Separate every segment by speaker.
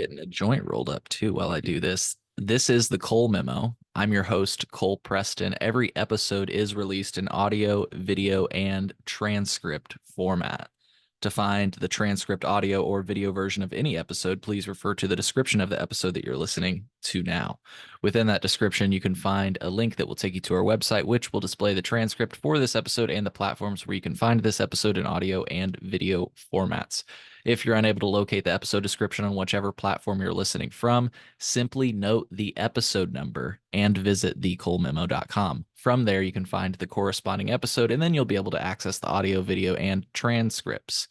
Speaker 1: getting a joint rolled up too while I do this. This is the Cole Memo. I'm your host, Cole Preston. Every episode is released in audio, video, and transcript format. To find the transcript, audio, or video version of any episode, please refer to the description of the episode that you're listening to now. Within that description, you can find a link that will take you to our website, which will display the transcript for this episode and the platforms where you can find this episode in audio and video formats. If you're unable to locate the episode description on whichever platform you're listening from, simply note the episode number and visit thecolememo.com. From there, you can find the corresponding episode, and then you'll be able to access the audio, video, and transcripts.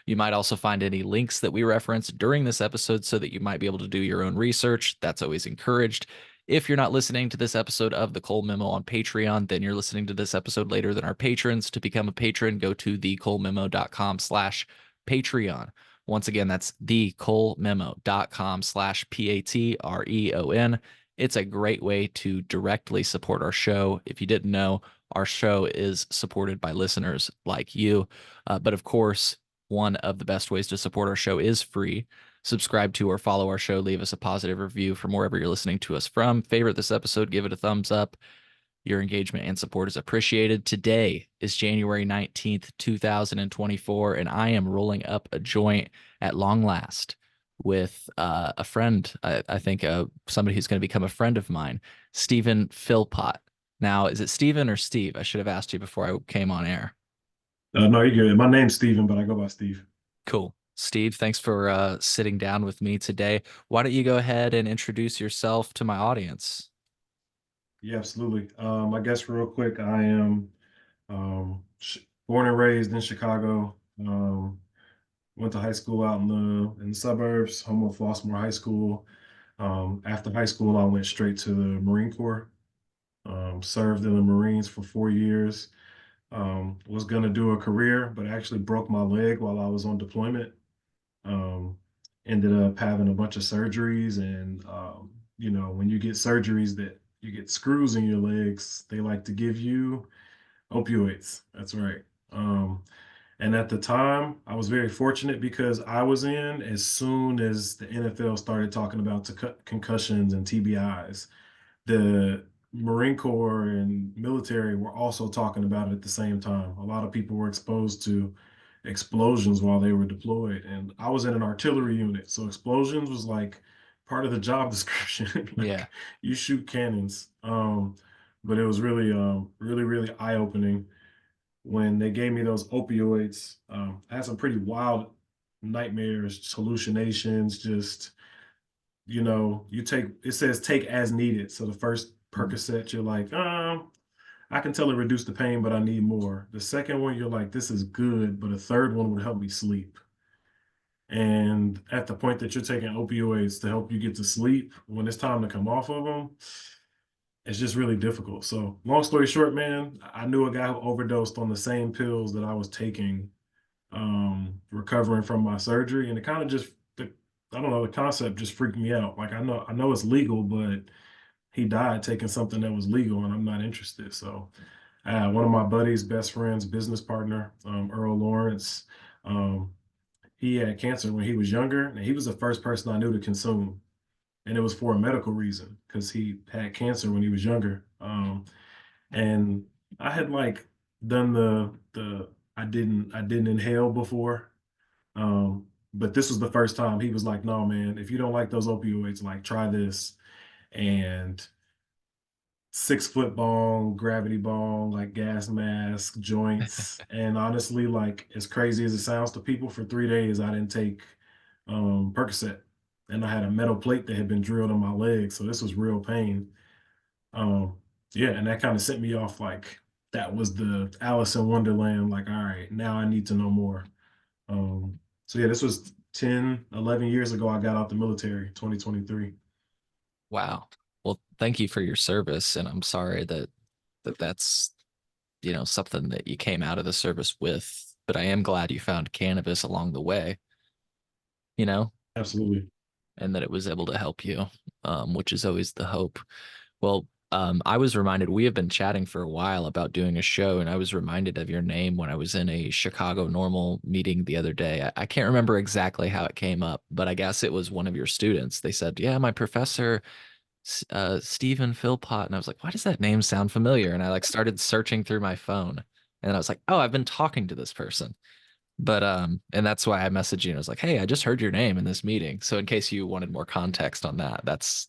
Speaker 1: You might also find any links that we reference during this episode so that you might be able to do your own research. That's always encouraged. If you're not listening to this episode of the Cole Memo on Patreon, then you're listening to this episode later than our patrons. To become a patron, go to thecolememo.com/Patreon. Once again, that's thecolememo.com/Patreon. It's a great way to directly support our show. If you didn't know, our show is supported by listeners like you. But of course, one of the best ways to support our show is free. Subscribe to or follow our show. Leave us a positive review from wherever you're listening to us from. Favorite this episode. Give it a thumbs up. Your engagement and support is appreciated. Today is January 19th, 2024, and I am rolling up a joint at long last with a friend, I think somebody who's going to become a friend of mine, Stephen Philpott. Now, is it Stephen or Steve? I should have asked you before I came on air.
Speaker 2: No, you're good. My name's Steven, but I go by Steve.
Speaker 1: Cool. Steve, thanks for sitting down with me today. Why don't you go ahead and introduce yourself to my audience?
Speaker 2: Yeah, absolutely. I guess real quick, I am born and raised in Chicago. Went to high school out in the suburbs, home of Flossmoor High School. After high school, I went straight to the Marine Corps. Served in the Marines for 4 years. Was gonna do a career, but actually broke my leg while I was on deployment. Um, Ended up having a bunch of surgeries, and when you get surgeries that you get screws in your legs, they like to give you opioids. That's right. And at the time, I was very fortunate because I was in as soon as the NFL started talking about concussions and TBIs. The Marine Corps and military were also talking about it at the same time. A lot of people were exposed to explosions while they were deployed, and I was in an artillery unit, so explosions was like part of the job description.
Speaker 1: Yeah.
Speaker 2: Like you shoot cannons. But it was really eye-opening when they gave me those opioids. I had some pretty wild nightmares, hallucinations, just you take it says take as needed. So the first Percocet, you're like, I can tell it reduced the pain, but I need more. The second one, you're like, this is good, but a third one would help me sleep. And at the point that you're taking opioids to help you get to sleep, when it's time to come off of them, it's just really difficult. So, long story short, man, I knew a guy who overdosed on the same pills that I was taking, recovering from my surgery, and it kind of I don't know, the concept just freaked me out. Like I know it's legal, but he died taking something that was legal, and I'm not interested. So, one of my buddies, best friends, business partner, Earl Lawrence, um, he had cancer when he was younger, and he was the first person I knew to consume, and it was for a medical reason because he had cancer when he was younger. And I had like done the I didn't inhale before, but this was the first time he was like, "No, man, if you don't like those opioids, like try this." And 6 foot bong, gravity bong, like gas mask, joints. And honestly, like as crazy as it sounds to people, for 3 days I didn't take Percocet. And I had a metal plate that had been drilled in my leg. So this was real pain. Um, yeah, and that kind of sent me off like that was the Alice in Wonderland. Like, all right, now I need to know more. So yeah, this was 10, 11 years ago. I got out the military, 2023.
Speaker 1: Wow. Well, thank you for your service, and I'm sorry that's something that you came out of the service with, but I am glad you found cannabis along the way, you know,
Speaker 2: Absolutely.
Speaker 1: and that it was able to help you, which is always the hope. Well, I was reminded we have been chatting for a while about doing a show, and I was reminded of your name when I was in a Chicago Normal meeting the other day. I can't remember exactly how it came up, but I guess it was one of your students. They said, "Yeah, my professor, Stephen Philpott," and I was like, "Why does that name sound familiar?" And I like started searching through my phone, and I was like, "Oh, I've been talking to this person." But and that's why I messaged you and I was like, "Hey, I just heard your name in this meeting." So in case you wanted more context on that, that's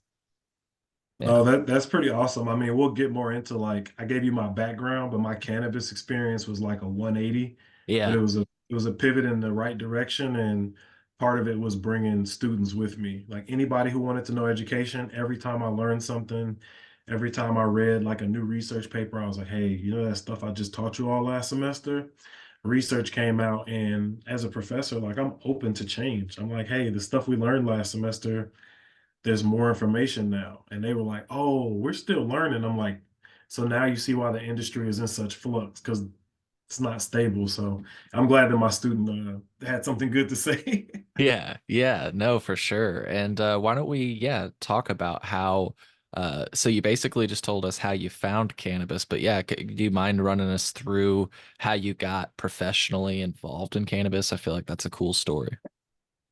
Speaker 1: yeah.
Speaker 2: Oh, that's pretty awesome. I mean, we'll get more into like I gave you my background, but my cannabis experience was like a 180, but
Speaker 1: Yeah.
Speaker 2: it was a pivot in the right direction, and part of it was bringing students with me. Like anybody who wanted to know education, every time I learned something, every time I read like a new research paper, I was like, "Hey, you know that stuff I just taught you all last semester?" Research came out, and as a professor, like I'm open to change. I'm like, "Hey, the stuff we learned last semester, there's more information now." And they were like, "Oh, we're still learning." I'm like, "So now you see why the industry is in such flux because it's not stable." So I'm glad that my student had something good to say.
Speaker 1: Yeah, yeah, no, for sure. And why don't we, yeah, talk about how, so you basically just told us how you found cannabis, but yeah, do you mind running us through how you got professionally involved in cannabis? I feel like that's a cool story.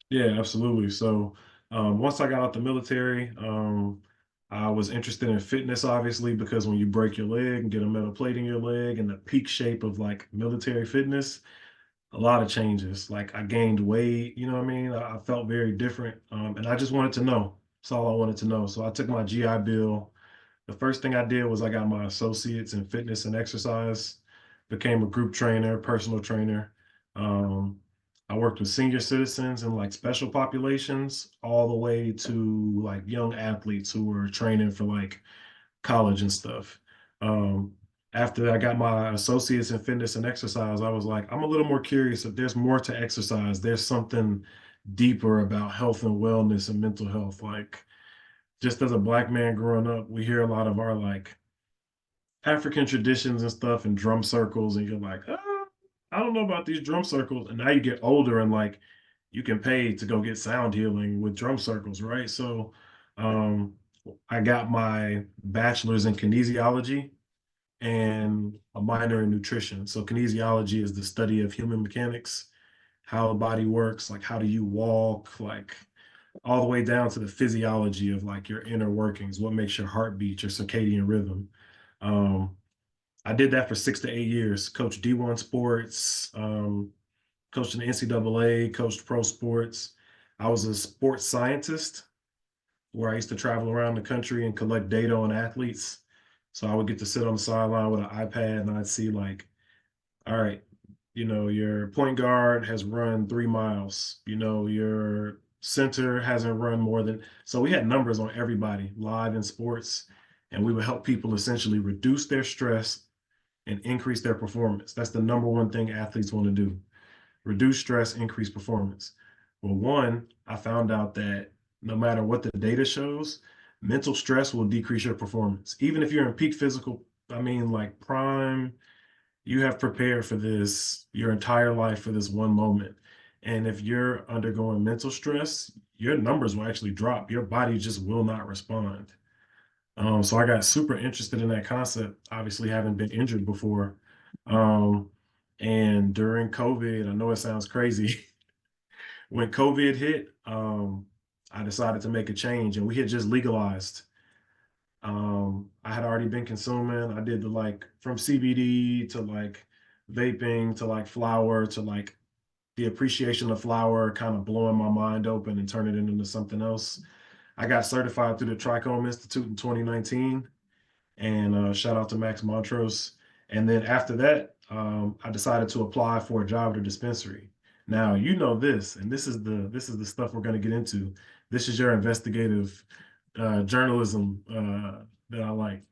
Speaker 2: Yeah, absolutely. So once I got out the military, I was interested in fitness, obviously, because when you break your leg and get a metal plate in your leg and the peak shape of like military fitness, a lot of changes. Like I gained weight, you know what I mean? I felt very different. And I just wanted to know. That's all I wanted to know. So I took my GI Bill. The first thing I did was I got my associates in fitness and exercise, became a group trainer, personal trainer. Um, I worked with senior citizens and like special populations, all the way to like young athletes who were training for like college and stuff. Um, After I got my associates in fitness and exercise, I was like, I'm a little more curious if there's more to exercise. There's something deeper about health and wellness and mental health. Like, just as a black man growing up, we hear a lot of our like African traditions and stuff and drum circles, and you're like, I don't know about these drum circles. And now you get older and like you can pay to go get sound healing with drum circles, right? So um, I got my bachelor's in kinesiology and a minor in nutrition. So kinesiology is the study of human mechanics, how the body works, like how do you walk, like all the way down to the physiology of like your inner workings, what makes your heart beat, your circadian rhythm. Um, I did that for 6 to 8 years, coached D1 sports, coached in the NCAA, coached pro sports. I was a sports scientist where I used to travel around the country and collect data on athletes. So I would get to sit on the sideline with an iPad and I'd see like, all right, you know, your point guard has run 3 miles, you know, your center hasn't run more than, so we had numbers on everybody live in sports, and we would help people essentially reduce their stress and increase their performance. That's the number one thing athletes want to do: reduce stress, increase performance. Well, one, I found out that no matter what the data shows, mental stress will decrease your performance. Even if you're in peak physical, I mean, like prime, you have prepared for this your entire life for this one moment. And if you're undergoing mental stress, your numbers will actually drop. Your body just will not respond. So I got super interested in that concept, obviously having been injured before. Um, and during COVID, I know it sounds crazy. When COVID hit, I decided to make a change, and we had just legalized. I had already been consuming. I did the like from CBD to like vaping to like flower to like the appreciation of flower, kind of blowing my mind open and turning it into something else. I got certified through the Trichome Institute in 2019, and shout out to Max Montrose. And then after that, I decided to apply for a job at a dispensary. Now you know this, and this is the stuff we're going to get into. This is your investigative journalism that I like.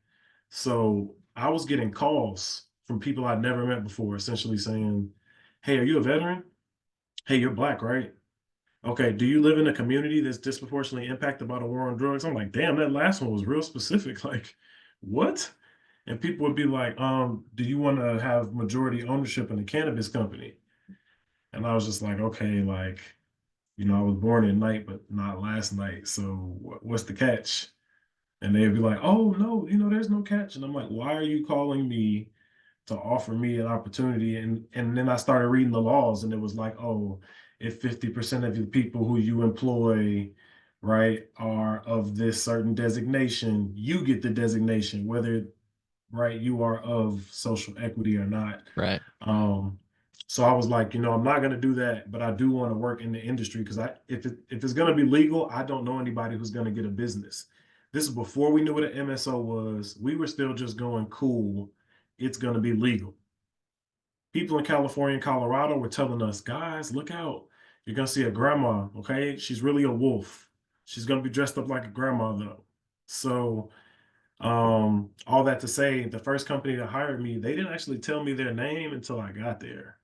Speaker 2: So I was getting calls from people I'd never met before, essentially saying, "Hey, are you a veteran? Hey, you're black, right? Okay, do you live in a community that's disproportionately impacted by the war on drugs?" I'm like, damn, that last one was real specific. Like, what? And people would be like, do you want to have majority ownership in a cannabis company? And I was just like, okay, like, you know, I was born at night, but not last night. So what's the catch? And they'd be like, "Oh no, there's no catch." And I'm like, "Why are you calling me to offer me an opportunity?" And then I started reading the laws, and it was like, "Oh, if 50% of the people who you employ, right, are of this certain designation, you get the designation, whether right you are of social equity or not."
Speaker 1: Right.
Speaker 2: Um, so I was like, I'm not gonna do that, but I do want to work in the industry because if it's gonna be legal, I don't know anybody who's gonna get a business. This is before we knew what an MSO was. We were still just going, cool, it's gonna be legal. People in California and Colorado were telling us, guys, look out. You're gonna see a grandma, okay? She's really a wolf. She's gonna be dressed up like a grandma though. So all that to say, the first company that hired me, they didn't actually tell me their name until I got there.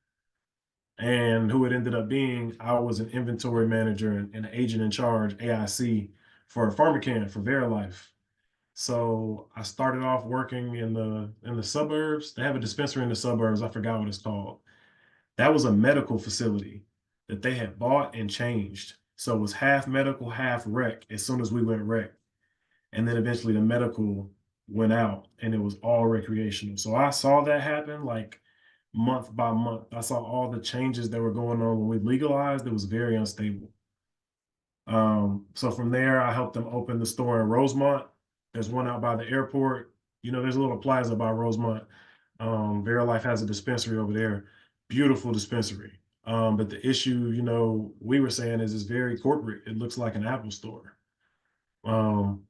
Speaker 2: And who it ended up being, I was an inventory manager and an agent in charge, AIC, for PharmaCann for Verilife. So I started off working in the suburbs. They have a dispensary in the suburbs. I forgot what it's called. That was a medical facility that they had bought and changed. So it was half medical, half rec as soon as we went rec. And then eventually the medical went out and it was all recreational. So I saw that happen like month by month. I saw all the changes that were going on when we legalized. It was very unstable. So from there, I helped them open the store in Rosemont. There's one out by the airport. There's a little plaza by Rosemont. Verilife has a dispensary over there. Beautiful dispensary. But the issue, we were saying is it's very corporate. It looks like an Apple store. Um,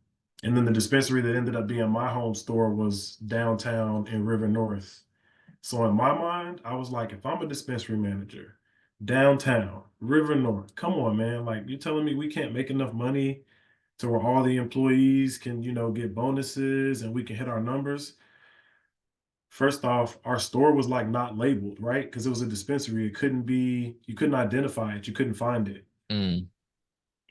Speaker 2: and then the dispensary that ended up being my home store was downtown in River North. So in my mind, I was like, if I'm a dispensary manager, downtown, River North, come on, man. Like you're telling me we can't make enough money to where all the employees can, get bonuses and we can hit our numbers. First off, our store was like not labeled, right? Because it was a dispensary. You couldn't identify it, you couldn't find it.
Speaker 1: Mm.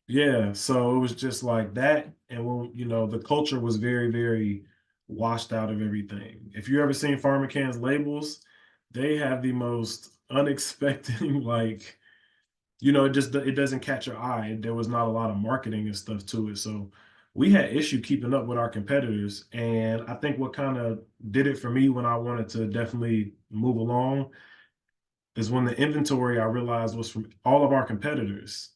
Speaker 2: Yeah, so it was just like that, and when the culture was very, very washed out of everything. If you ever seen PharmaCann's labels, they have the most unexpected, like it doesn't catch your eye. There was not a lot of marketing and stuff to it, so we had issue keeping up with our competitors. And I think what kind of did it for me when I wanted to definitely move along is when the inventory I realized was from all of our competitors.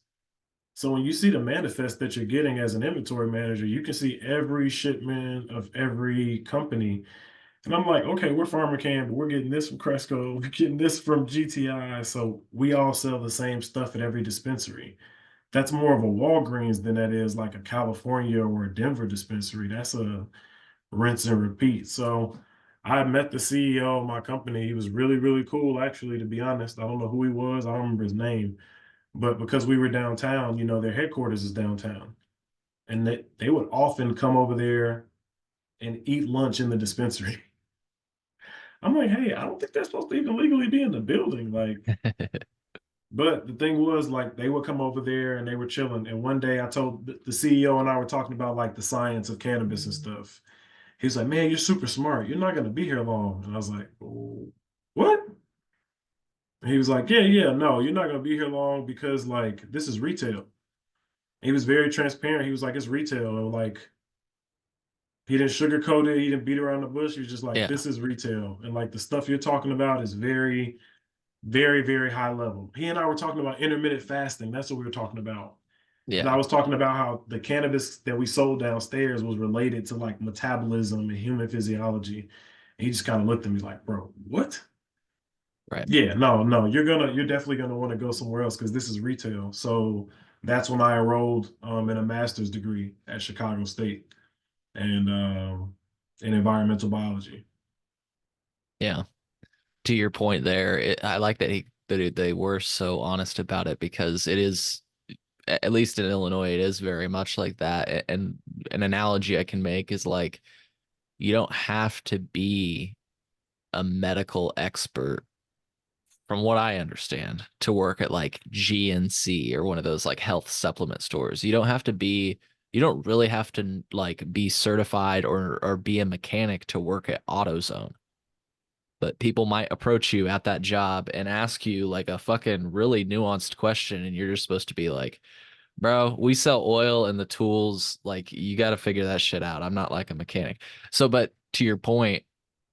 Speaker 2: So when you see the manifest that you're getting as an inventory manager, you can see every shipment of every company. And I'm like, okay, we're PharmaCann, but we're getting this from Cresco, we're getting this from GTI. So we all sell the same stuff at every dispensary. That's more of a Walgreens than that is like a California or a Denver dispensary. That's a rinse and repeat. So I met the CEO of my company. He was really, really cool, actually, to be honest. I don't know who he was, I don't remember his name. But because we were downtown, their headquarters is downtown. And they would often come over there and eat lunch in the dispensary. I'm like, hey, I don't think they're supposed to even legally be in the building. Like, but the thing was, like, they would come over there and they were chilling. And one day I told the CEO and I were talking about like the science of cannabis and stuff. He was like, man, you're super smart. You're not going to be here long. And I was like, oh, what? And he was like, yeah, yeah, no, you're not going to be here long because like this is retail. He was very transparent. He was like, it's retail. And like, he didn't sugarcoat it. He didn't beat around the bush. He was just like,
Speaker 1: Yeah.
Speaker 2: this is retail. And like the stuff you're talking about is very, very, very high level. He and I were talking about intermittent fasting. That's what we were talking about. And I
Speaker 1: Yeah.
Speaker 2: was talking about how the cannabis that we sold downstairs was related to like metabolism and human physiology. And he just kind of looked at me like, bro, what?
Speaker 1: Right.
Speaker 2: Yeah, no, no, you're definitely gonna want to go somewhere else because this is retail. So that's when I enrolled in a master's degree at Chicago State and in environmental biology.
Speaker 1: Yeah. To your point there, I like that they were so honest about it because it is, at least in Illinois, it is very much like that. And an analogy I can make is like you don't have to be a medical expert, from what I understand, to work at like GNC or one of those like health supplement stores. You don't really have to like be certified or be a mechanic to work at AutoZone. But people might approach you at that job and ask you like a fucking really nuanced question, and you're just supposed to be like, Bro, we sell oil and the tools. Like, you got to figure that shit out. I'm not like a mechanic. So, but to your point,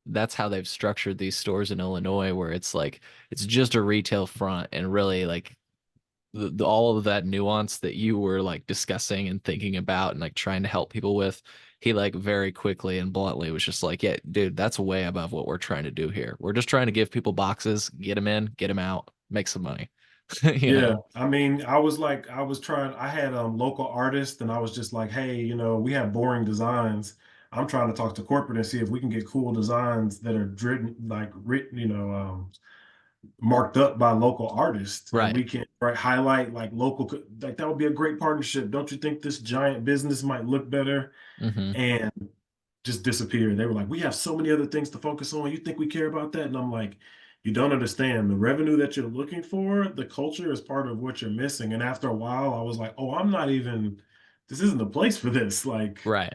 Speaker 1: that's how they've structured these stores in Illinois, where it's like, it's just a retail front and really like all of that nuance that you were like discussing and thinking about and like trying to help people with. He like very quickly and bluntly was just like, yeah, dude, that's way above what we're trying to do here. We're just trying to give people boxes, get them in, get them out, make some money, you
Speaker 2: Yeah,
Speaker 1: know?
Speaker 2: I mean, I was like, I was trying, I had local artists and I was just like, hey, we have boring designs. I'm trying to talk to corporate and see if we can get cool designs that are driven, like written, marked up by local artists and
Speaker 1: Right.
Speaker 2: we can highlight like like that would be a great partnership. Don't you think this giant business might look better?
Speaker 1: Hmm.
Speaker 2: And just disappeared. They were like, we have so many other things to focus on. You think we care about that? And I'm like, you don't understand the revenue that you're looking for. The culture is part of what you're missing. And after a while, I was like, oh, this isn't the place for this. Like,
Speaker 1: Right.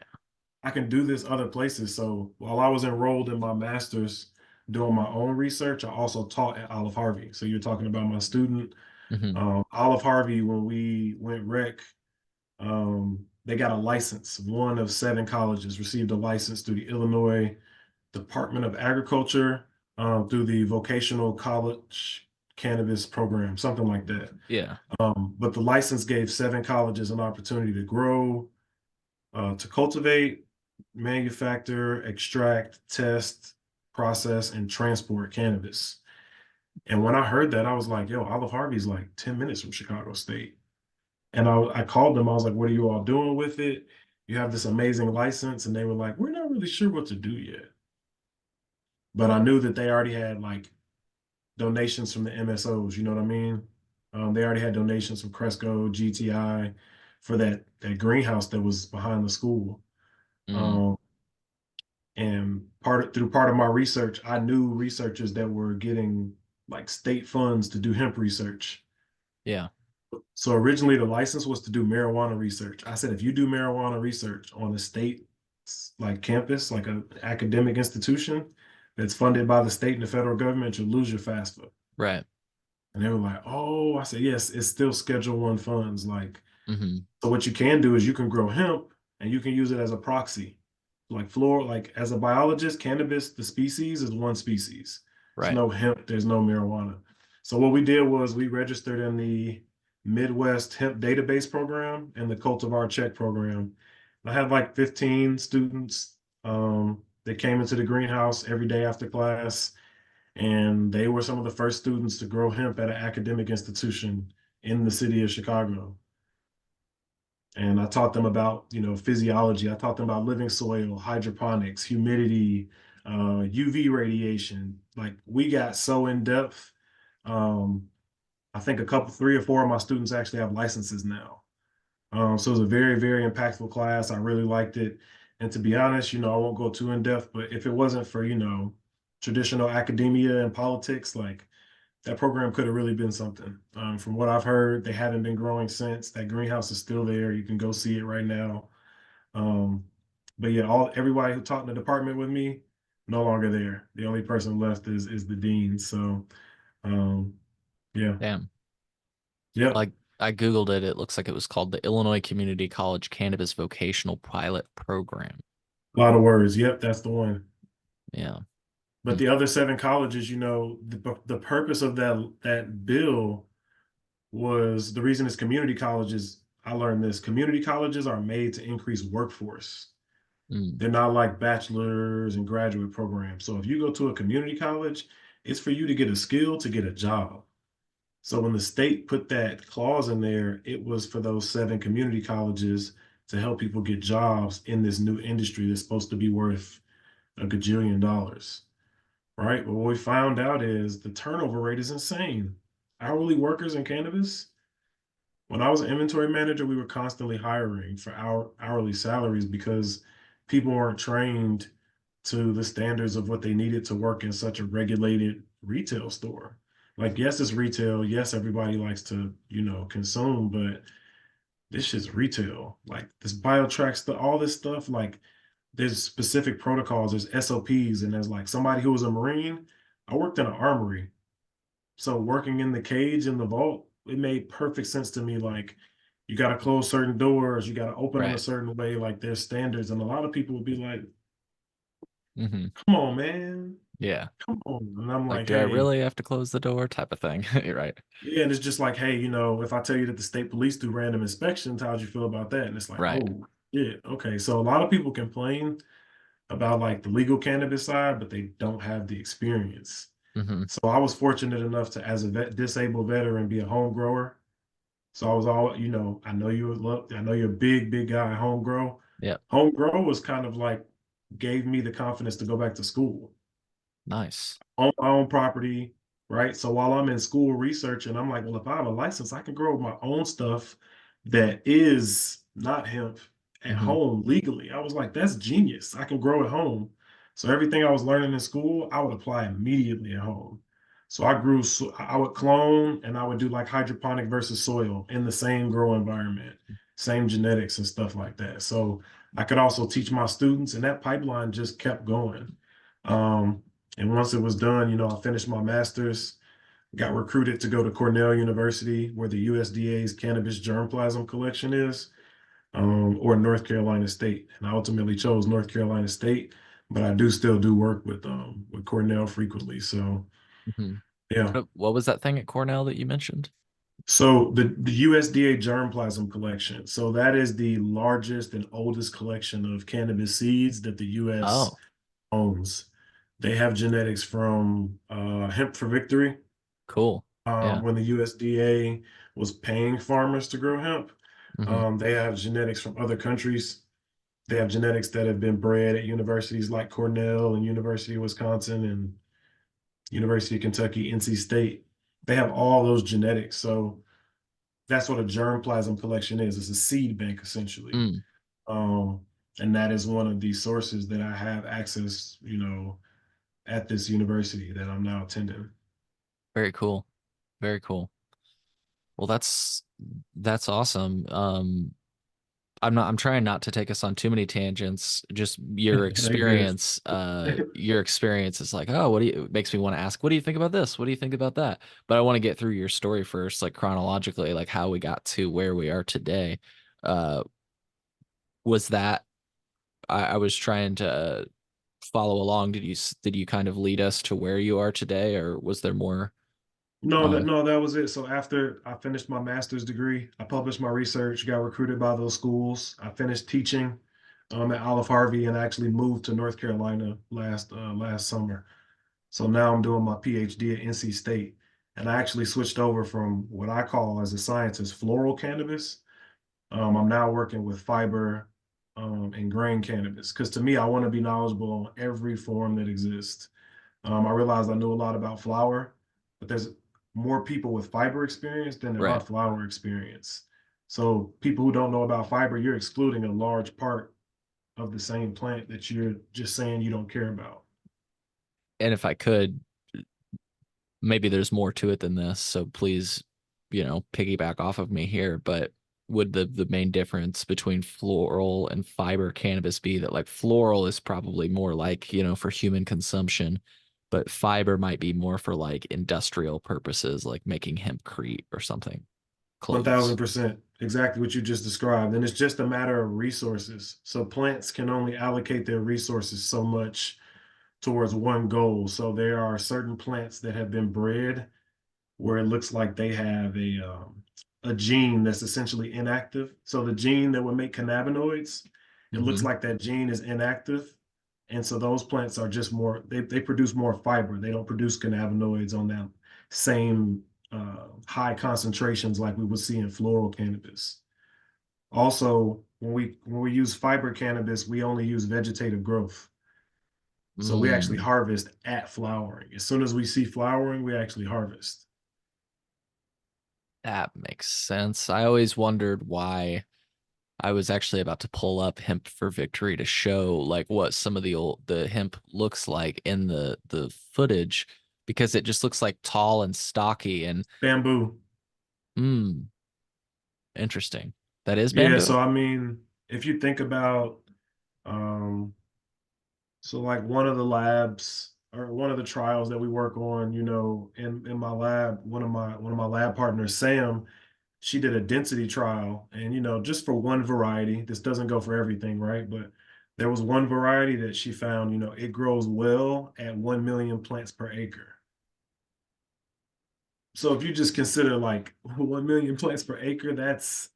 Speaker 2: I can do this other places. So while I was enrolled in my master's doing my own research, I also taught at Olive Harvey. So you're talking about my student,
Speaker 1: Hmm.
Speaker 2: Olive Harvey, when we went rec, they got a license. One of 7 colleges received a license through the Illinois Department of Agriculture, through the vocational college cannabis program, something like that.
Speaker 1: Yeah.
Speaker 2: But the license gave 7 colleges an opportunity to grow, to cultivate, manufacture, extract, test, process, and transport cannabis. And when I heard that, I was like, yo, Olive Harvey's like 10 minutes from Chicago State. And I called them. I was like, what are you all doing with it? You have this amazing license. And they were like, we're not really sure what to do yet. But I knew that they already had like donations from the MSOs. You know what I mean? They already had donations from Cresco, GTI for that greenhouse that was behind the school.
Speaker 1: Mm.
Speaker 2: Um, and through part of my research, I knew researchers that were getting like state funds to do hemp research.
Speaker 1: Yeah.
Speaker 2: So originally the license was to do marijuana research. I said, if you do marijuana research on a state like campus, like an academic institution that's funded by the state and the federal government, you'll lose your FAFSA.
Speaker 1: Right.
Speaker 2: And they were like, oh, I said, yes, it's still Schedule 1 funds. Like,
Speaker 1: Hmm.
Speaker 2: so what you can do is you can grow hemp and you can use it as a proxy. Like as a biologist, cannabis, the species is one species. There's
Speaker 1: Right.
Speaker 2: no hemp, there's no marijuana. So what we did was we registered in the Midwest Hemp Database Program and the Cultivar Check Program. I had like 15 students that came into the greenhouse every day after class, and they were some of the first students to grow hemp at an academic institution in the city of Chicago. And I taught them about, physiology. I taught them about living soil, hydroponics, humidity, UV radiation. Like we got so in depth. Um, I think 3 or 4 of my students actually have licenses now. So it was a very, very impactful class. I really liked it. And to be honest, I won't go too in depth, but if it wasn't for, traditional academia and politics, like that program could have really been something. From what I've heard, they haven't been growing since. That greenhouse is still there. You can go see it right now. Um, but yeah, everybody who taught in the department with me, no longer there. The only person left is the dean. So um, yeah,
Speaker 1: Damn.
Speaker 2: yep.
Speaker 1: Like, I Googled it. It looks like it was called the Illinois Community College Cannabis Vocational Pilot Program.
Speaker 2: A lot of words. Yep, that's the one.
Speaker 1: Yeah.
Speaker 2: But
Speaker 1: Mm.
Speaker 2: the other 7 colleges, the purpose of that bill was the reason it's community colleges. I learned this. Community colleges are made to increase workforce.
Speaker 1: Mm.
Speaker 2: They're not like bachelor's and graduate programs. So if you go to a community college, it's for you to get a skill to get a job. So when the state put that clause in there, it was for those 7 community colleges to help people get jobs in this new industry that's supposed to be worth a gajillion dollars. Right. But what we found out is the turnover rate is insane. Hourly workers in cannabis, when I was an inventory manager, we were constantly hiring for our hourly salaries because people weren't trained to the standards of what they needed to work in such a regulated retail store. Like, yes, it's retail. Yes, everybody likes to, consume, but this shit's retail. Like this BioTrack stuff, all this stuff, like there's specific protocols, there's SOPs, and there's like somebody who was a Marine. I worked in an armory. So working in the cage in the vault, it made perfect sense to me. Like you got to close certain doors, you got to open them a
Speaker 1: Right.
Speaker 2: certain way, like there's standards. And a lot of people would be like,
Speaker 1: Hmm.
Speaker 2: come on, man,
Speaker 1: Yeah.
Speaker 2: come on. And I'm
Speaker 1: Like,
Speaker 2: like,
Speaker 1: do I
Speaker 2: hey,
Speaker 1: really have to close the door type of thing? You're right.
Speaker 2: yeah, and it's just like, hey, if I tell you that the state police do random inspections, how'd you feel about that? And it's like,
Speaker 1: Right.
Speaker 2: oh, yeah, okay. So a lot of people complain about like the legal cannabis side, but they don't have the experience.
Speaker 1: Hmm.
Speaker 2: So I was fortunate enough to, as a disabled veteran, be a home grower. So I was all, I know you're a big, big guy, home grow.
Speaker 1: Yep.
Speaker 2: Home grow was kind of like gave me the confidence to go back to school
Speaker 1: Nice.
Speaker 2: on my own property, right? So while I'm in school researching, I'm like, well, if I have a license, I can grow my own stuff that is not hemp at
Speaker 1: Hmm.
Speaker 2: home legally. I was like, that's genius. I can grow at home. So everything I was learning in school, I would apply immediately at home. So I grew, I would clone and I would do like hydroponic versus soil in the same grow environment, same genetics and stuff like that. So I could also teach my students, and that pipeline just kept going. Um, and once it was done, I finished my master's, got recruited to go to Cornell University, where the USDA's cannabis germplasm collection is, or North Carolina State. And I ultimately chose North Carolina State, but I do still do work with Cornell frequently. So
Speaker 1: Hmm.
Speaker 2: yeah.
Speaker 1: What was that thing at Cornell that you mentioned?
Speaker 2: So the USDA germplasm collection. So that is the largest and oldest collection of cannabis seeds that the US
Speaker 1: Oh,
Speaker 2: owns. They have genetics from hemp for victory.
Speaker 1: cool. Yeah.
Speaker 2: When the USDA was paying farmers to grow hemp,
Speaker 1: Hmm.
Speaker 2: they have genetics from other countries. They have genetics that have been bred at universities like Cornell and University of Wisconsin and University of Kentucky, NC State. They have all those genetics. So that's what a germplasm collection is. It's a seed bank essentially.
Speaker 1: Mm,
Speaker 2: Um, and that is one of the sources that I have access, at this university that I'm now attending.
Speaker 1: very cool. Very cool. Well, that's awesome. I'm trying not to take us on too many tangents. Just
Speaker 2: Hey, good.
Speaker 1: your experience is like, oh, what do you it makes me want to ask, what do you think about this? What do you think about that? But I want to get through your story first, like chronologically, like how we got to where we are today. Uh, was that I was trying to follow along. Did you kind of lead us to where you are today, or was there more? Um,
Speaker 2: No, that was it. So after I finished my master's degree, I published my research, got recruited by those schools. I finished teaching at Olive Harvey and actually moved to North Carolina last summer. So now I'm doing my PhD at NC State. And I actually switched over from what I call as a scientist floral cannabis. I'm now working with fiber and grain cannabis because to me, I want to be knowledgeable on every form that exists. I realized I knew a lot about flower, but there's more people with fiber experience than there are
Speaker 1: right.
Speaker 2: flower experience. So people who don't know about fiber, you're excluding a large part of the same plant that you're just saying you don't care about.
Speaker 1: And if I could, maybe there's more to it than this, so please, piggyback off of me here, but would the main difference between floral and fiber cannabis be that like floral is probably more like, for human consumption, but fiber might be more for like industrial purposes, like making hempcrete or something, clothes.
Speaker 2: 1000%, exactly what you just described. And it's just a matter of resources. So plants can only allocate their resources so much towards one goal. So there are certain plants that have been bred where it looks like they have a gene that's essentially inactive. So the gene that would make cannabinoids, it looks
Speaker 1: Hmm.
Speaker 2: like that gene is inactive. And so those plants are just more, they produce more fiber. They don't produce cannabinoids on that same high concentrations like we would see in floral cannabis. Also, when we use fiber cannabis, we only use vegetative growth. So we actually
Speaker 1: Mm,
Speaker 2: harvest at flowering. As soon as we see flowering, we actually harvest.
Speaker 1: that makes sense. I always wondered why. I was actually about to pull up Hemp for Victory to show like what some of the hemp looks like in the footage because it just looks like tall and stocky and
Speaker 2: Bamboo.
Speaker 1: mm, interesting. That is
Speaker 2: Yeah,
Speaker 1: bamboo?
Speaker 2: so I mean, if you think about um so like one of the labs or one of the trials that we work on, in my lab, one of my lab partners, Sam, she did a density trial, and just for one variety, this doesn't go for everything, right? But there was one variety that she found, it grows well at 1 million plants per acre. So if you just consider like 1 million plants per acre, that's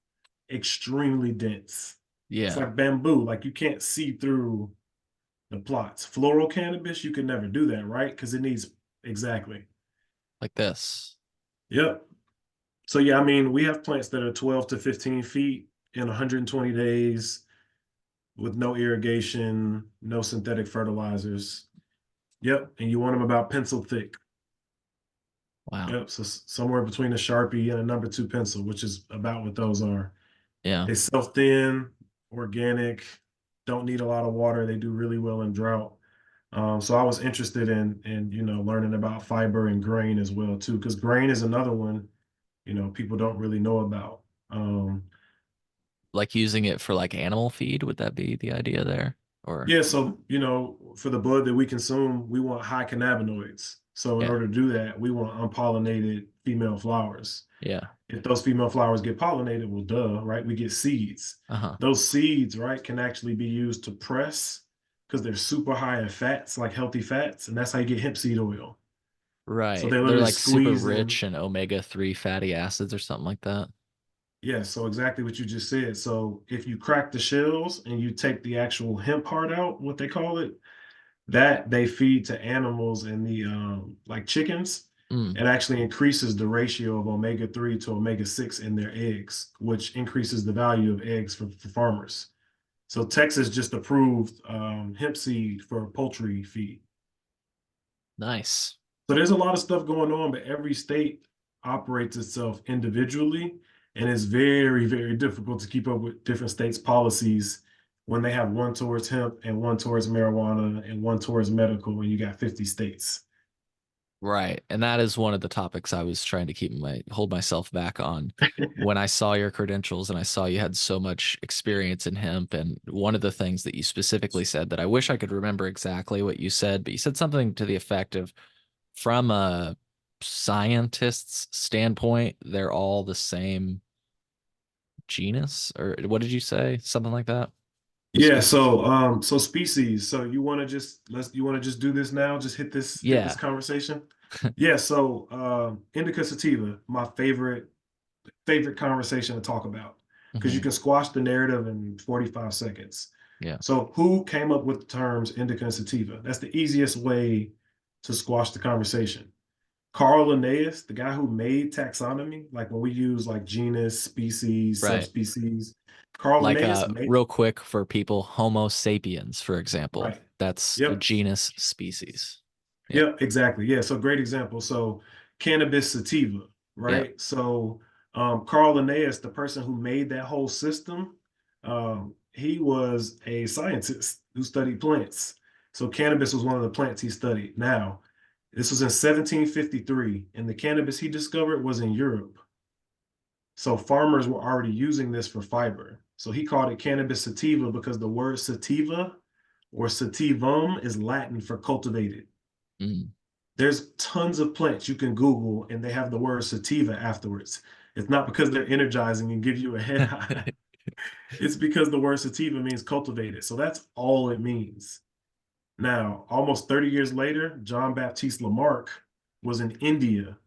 Speaker 2: extremely dense. It's
Speaker 1: Yeah,
Speaker 2: like bamboo, like you can't see through the plots. Floral cannabis, you can never do that, right? Because it needs exactly.
Speaker 1: like this.
Speaker 2: Yep. So yeah, I mean, we have plants that are 12 to 15 feet in 120 days with no irrigation, no synthetic fertilizers. Yep. And you want them about pencil thick.
Speaker 1: Wow.
Speaker 2: Yep. So somewhere between a Sharpie and a number two pencil, which is about what those are.
Speaker 1: Yeah.
Speaker 2: They self thin, organic, don't need a lot of water. They do really well in drought. So I was interested in learning about fiber and grain as well too, because grain is another one people don't really know about. Um,
Speaker 1: Like using it for like animal feed, would that be the idea there? Or
Speaker 2: yeah, so for the bud that we consume, we want high cannabinoids. So in
Speaker 1: yeah.
Speaker 2: order to do that, we want unpollinated female flowers.
Speaker 1: Yeah.
Speaker 2: If those female flowers get pollinated, well, duh, right? We get seeds.
Speaker 1: Uh-huh.
Speaker 2: Those seeds, right, can actually be used to press because they're super high in fats, like healthy fats, and that's how you get hemp seed oil. So
Speaker 1: Right.
Speaker 2: they
Speaker 1: They're
Speaker 2: literally
Speaker 1: like super
Speaker 2: squeeze in.
Speaker 1: rich in omega-3 fatty acids or something like that.
Speaker 2: Yeah, so exactly what you just said. So if you crack the shells and you take the actual hemp part out, what they call it, that they feed to animals and the like chickens,
Speaker 1: Mm.
Speaker 2: it actually increases the ratio of omega-3 to omega-6 in their eggs, which increases the value of eggs for farmers. So Texas just approved hemp seed for poultry feed.
Speaker 1: Nice.
Speaker 2: So there's a lot of stuff going on, but every state operates itself individually, and it's very, very difficult to keep up with different states' policies when they have one towards hemp and one towards marijuana and one towards medical, when you got 50 states.
Speaker 1: Right. And that is one of the topics I was trying to keep my hold myself back on when I saw your credentials and I saw you had so much experience in hemp. And one of the things that you specifically said that I wish I could remember exactly what you said, but you said something to the effect of from a scientist's standpoint, they're all the same genus, or what did you say? Something like that?
Speaker 2: Yeah, so species. So you want to just do this now? Just hit this
Speaker 1: Yeah.
Speaker 2: conversation. Yeah, so indica sativa, my favorite conversation to talk about because you
Speaker 1: Hmm.
Speaker 2: can squash the narrative in 45 seconds.
Speaker 1: Yeah.
Speaker 2: So, who came up with the terms indica and sativa? That's the easiest way to squash the conversation. Carl Linnaeus, the guy who made taxonomy, like when we use like genus, species,
Speaker 1: Right.
Speaker 2: subspecies, Carl
Speaker 1: Like
Speaker 2: Linnaeus made
Speaker 1: real quick for people, Homo sapiens, for example.
Speaker 2: right.
Speaker 1: That's a
Speaker 2: Yep.
Speaker 1: genus species. Yeah.
Speaker 2: Yep, exactly. Yeah, so great example. So cannabis sativa,
Speaker 1: Yeah.
Speaker 2: right? So Carl Linnaeus, the person who made that whole system, he was a scientist who studied plants. So cannabis was one of the plants he studied. Now, this was in 1753, and the cannabis he discovered was in Europe. So farmers were already using this for fiber. So he called it cannabis sativa because the word sativa or sativum is Latin for cultivated.
Speaker 1: Mm.
Speaker 2: There's tons of plants you can Google and they have the word sativa afterwards. It's not because they're energizing and give you a head high. It's because the word sativa means cultivated. So that's all it means. Now, almost 30 years later, John Baptiste Lamarck was in India.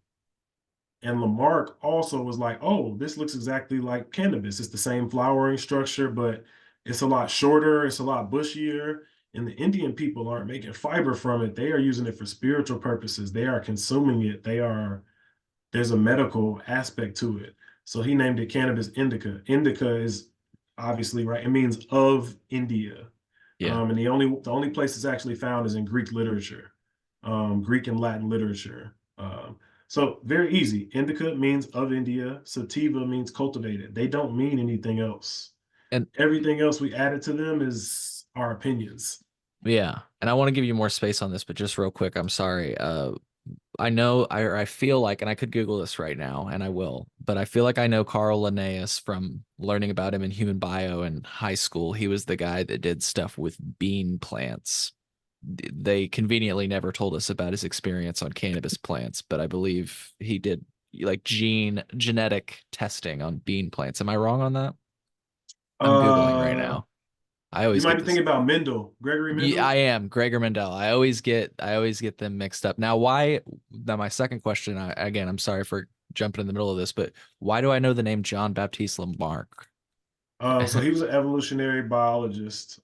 Speaker 2: And Lamarck also was like, oh, this looks exactly like cannabis. It's the same flowering structure, but it's a lot shorter, it's a lot bushier. And the Indian people aren't making fiber from it. They are using it for spiritual purposes. They are consuming it. There's a medical aspect to it. So he named it cannabis indica. Indica is obviously right. It means of India.
Speaker 1: Yeah.
Speaker 2: And the only place it's actually found is in Greek literature, Greek and Latin literature. So very easy. Indica means of India. Sativa means cultivated. They don't mean anything else.
Speaker 1: And
Speaker 2: Everything else we added to them is our opinions.
Speaker 1: yeah. And I want to give you more space on this, but just real quick, I'm sorry. I know I feel like, and I could Google this right now, and I will, but I feel like I know Carl Linnaeus from learning about him in human bio in high school. He was the guy that did stuff with bean plants. They conveniently never told us about his experience on cannabis plants, but I believe he did like genetic testing on bean plants. Am I wrong on that? I'm Googling right
Speaker 2: Uh,
Speaker 1: now. I
Speaker 2: you
Speaker 1: always
Speaker 2: might
Speaker 1: get
Speaker 2: be
Speaker 1: this.
Speaker 2: thinking about Mendel, Gregory
Speaker 1: Yeah, I
Speaker 2: Mendel.
Speaker 1: am Gregor Mendel. I always get them mixed up. Now my second question, again, I'm sorry for jumping in the middle of this, but why do I know the name John Baptiste Lamarck?
Speaker 2: So he was an evolutionary biologist.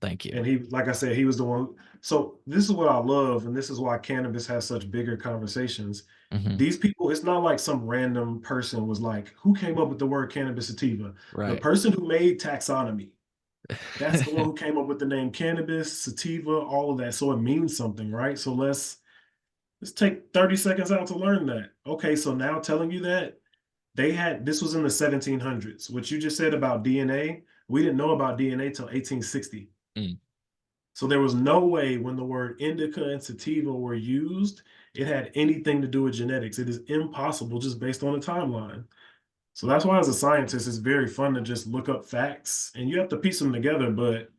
Speaker 1: Thank you.
Speaker 2: And he, like I said, he was the one. So this is what I love, and this is why cannabis has such bigger conversations.
Speaker 1: Hmm.
Speaker 2: These people, it's not like some random person was like, who came up with the word cannabis sativa? The
Speaker 1: Right.
Speaker 2: person who made taxonomy, that's the one who came up with the name cannabis, sativa, all of that. So it means something, right? So let's take 30 seconds out to learn that. Okay, so now telling you that they had this was in the 1700s. What you just said about DNA, we didn't know about DNA till 1860.
Speaker 1: Mm.
Speaker 2: So there was no way when the word indica and sativa were used, it had anything to do with genetics. It is impossible just based on the timeline. So that's why, as a scientist, it's very fun to just look up facts and you have to piece them together. But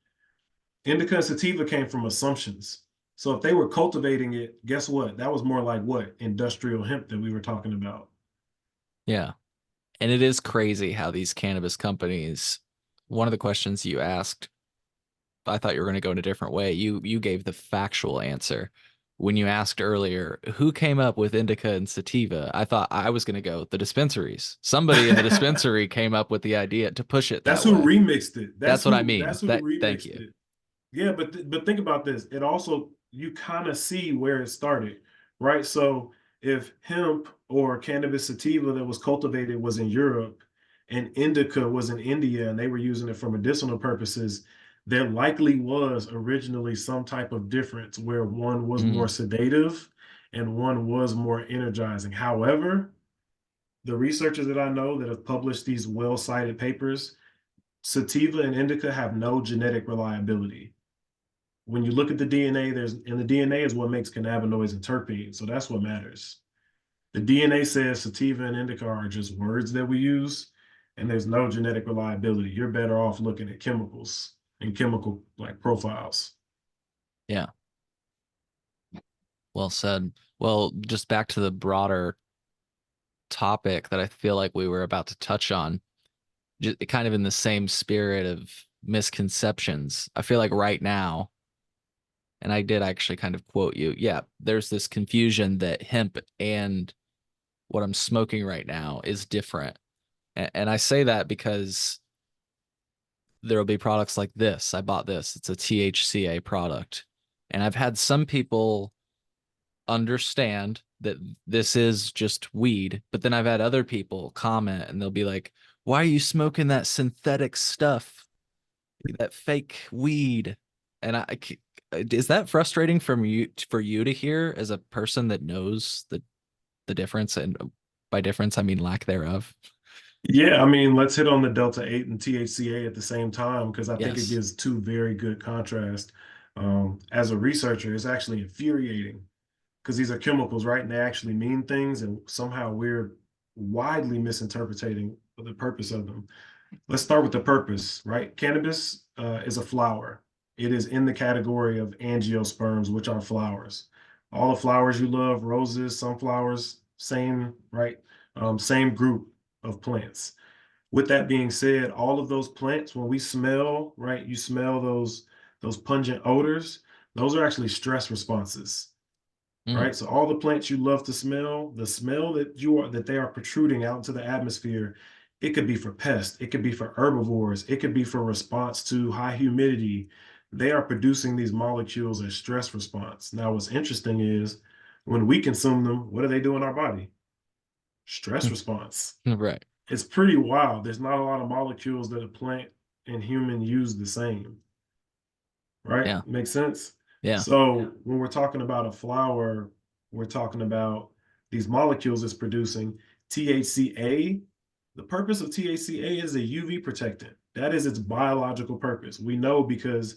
Speaker 2: indica and sativa came from assumptions. So if they were cultivating it, guess what? That was more like what? Industrial hemp that we were talking about.
Speaker 1: Yeah. And it is crazy how these cannabis companies, one of the questions you asked, I thought you were going to go in a different way. You gave the factual answer. When you asked earlier, who came up with indica and sativa? I thought I was going to go the dispensaries. Somebody in the dispensary came up with the idea to push it
Speaker 2: That's
Speaker 1: that
Speaker 2: who
Speaker 1: way.
Speaker 2: remixed it.
Speaker 1: That's what I
Speaker 2: That's
Speaker 1: mean.
Speaker 2: who
Speaker 1: That thank
Speaker 2: remixed
Speaker 1: you.
Speaker 2: it. Yeah, but think about this. It also you kind of see where it started, right? So if hemp or cannabis sativa that was cultivated was in Europe and indica was in India and they were using it for medicinal purposes, there likely was originally some type of difference where one was more
Speaker 1: Mm,
Speaker 2: sedative and one was more energizing. However, the researchers that I know that have published these well-cited papers, sativa and indica have no genetic reliability. When you look at the DNA, the DNA is what makes cannabinoids and terpenes. So that's what matters. The DNA says sativa and indica are just words that we use, and there's no genetic reliability. You're better off looking at chemicals and chemical like profiles.
Speaker 1: yeah, well said. Well, just back to the broader topic that I feel like we were about to touch on, just kind of in the same spirit of misconceptions. I feel like right now, and I did actually kind of quote you, yeah, there's this confusion that hemp and what I'm smoking right now is different. And I say that because there'll be products like this. I bought this. It's a THCA product. And I've had some people understand that this is just weed, but then I've had other people comment and they'll be like, "Why are you smoking that synthetic stuff? That fake weed?" And is that frustrating for you to hear as a person that knows the difference, and by difference I mean lack thereof?
Speaker 2: Yeah, I mean, let's hit on the Delta 8 and THCA at the same time because I think it
Speaker 1: Yes.
Speaker 2: gives two very good contrast. As a researcher, it's actually infuriating because these are chemicals, right? And they actually mean things, and somehow we're widely misinterpreting the purpose of them. Let's start with the purpose, right? Cannabis is a flower. It is in the category of angiosperms, which are flowers. All the flowers you love, roses, sunflowers, same, right? Same group of plants. With that being said, all of those plants, when we smell, right, you smell those pungent odors, those are actually stress responses,
Speaker 1: Mm,
Speaker 2: right? So all the plants you love to smell, the smell that they are protruding out into the atmosphere, it could be for pests, it could be for herbivores, it could be for response to high humidity. They are producing these molecules as stress response. Now, what's interesting is when we consume them, what do they do in our body? Stress response.
Speaker 1: right.
Speaker 2: It's pretty wild. There's not a lot of molecules that a plant and human use the same, right?
Speaker 1: Yeah.
Speaker 2: Makes sense.
Speaker 1: Yeah.
Speaker 2: So when we're talking about a flower, we're talking about these molecules it's producing. THCA, the purpose of THCA is a UV protectant. That is its biological purpose. We know because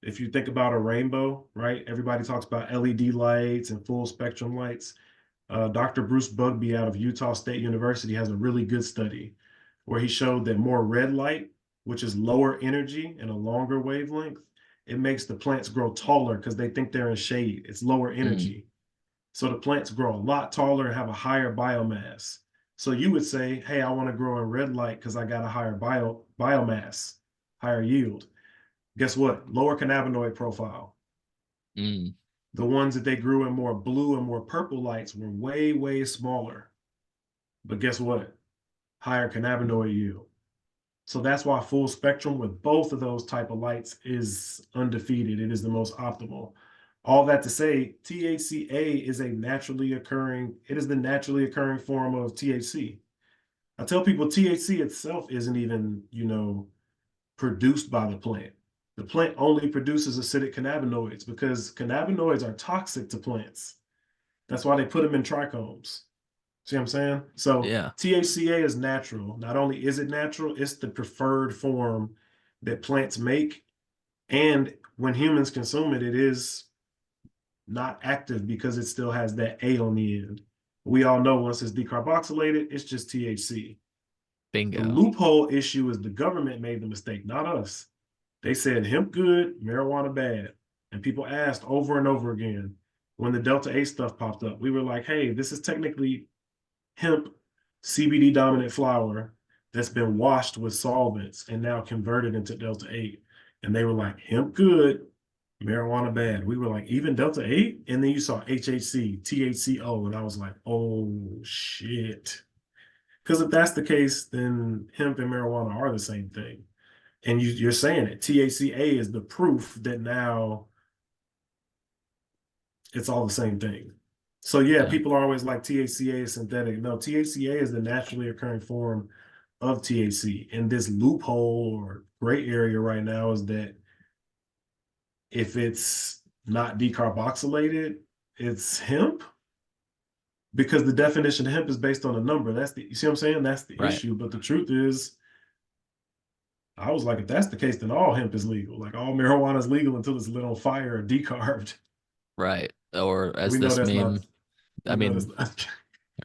Speaker 2: if you think about a rainbow, right? Everybody talks about LED lights and full spectrum lights. Dr. Bruce Bugby out of Utah State University has a really good study where he showed that more red light, which is lower energy and a longer wavelength, it makes the plants grow taller because they think they're in shade. It's lower
Speaker 1: Mm,
Speaker 2: energy. So the plants grow a lot taller and have a higher biomass. So you would say, hey, I want to grow in red light because I got a higher biomass, higher yield. Guess what? Lower cannabinoid profile.
Speaker 1: Mm,
Speaker 2: The ones that they grew in more blue and more purple lights were way, way smaller. But guess what? Higher cannabinoid yield. So that's why full spectrum with both of those type of lights is undefeated. It is the most optimal. All that to say, THCA is a naturally occurring, it is the naturally occurring form of THC. I tell people THC itself isn't even, produced by the plant. The plant only produces acidic cannabinoids because cannabinoids are toxic to plants. That's why they put them in trichomes. See what I'm saying? So
Speaker 1: yeah.
Speaker 2: THCA is natural. Not only is it natural, it's the preferred form that plants make. And when humans consume it, it is not active because it still has that A on the end. We all know once it's decarboxylated, it's just THC. The
Speaker 1: Bingo.
Speaker 2: loophole issue is the government made the mistake, not us. They said hemp good, marijuana bad. And people asked over and over again when the Delta 8 stuff popped up. We were like, hey, this is technically hemp CBD dominant flower that's been washed with solvents and now converted into Delta 8. And they were like, hemp good, marijuana bad. We were like, even Delta 8? And then you saw HHC, THCO. And I was like, oh shit. Because if that's the case, then hemp and marijuana are the same thing. And you're saying it. THCA is the proof that now it's all the same thing. So yeah,
Speaker 1: Yeah.
Speaker 2: people are always like THCA is synthetic. No, THCA is the naturally occurring form of THC. And this loophole or gray area right now is that if it's not decarboxylated, it's hemp because the definition of hemp is based on a number. That's the, you see what I'm saying? That's the
Speaker 1: Right.
Speaker 2: issue. But the truth is, I was like, if that's the case, then all hemp is legal. Like all marijuana is legal until it's lit on fire or decarbed.
Speaker 1: Right. Or as
Speaker 2: We know
Speaker 1: this
Speaker 2: that's not.
Speaker 1: meme, I
Speaker 2: We know that's
Speaker 1: mean,
Speaker 2: not.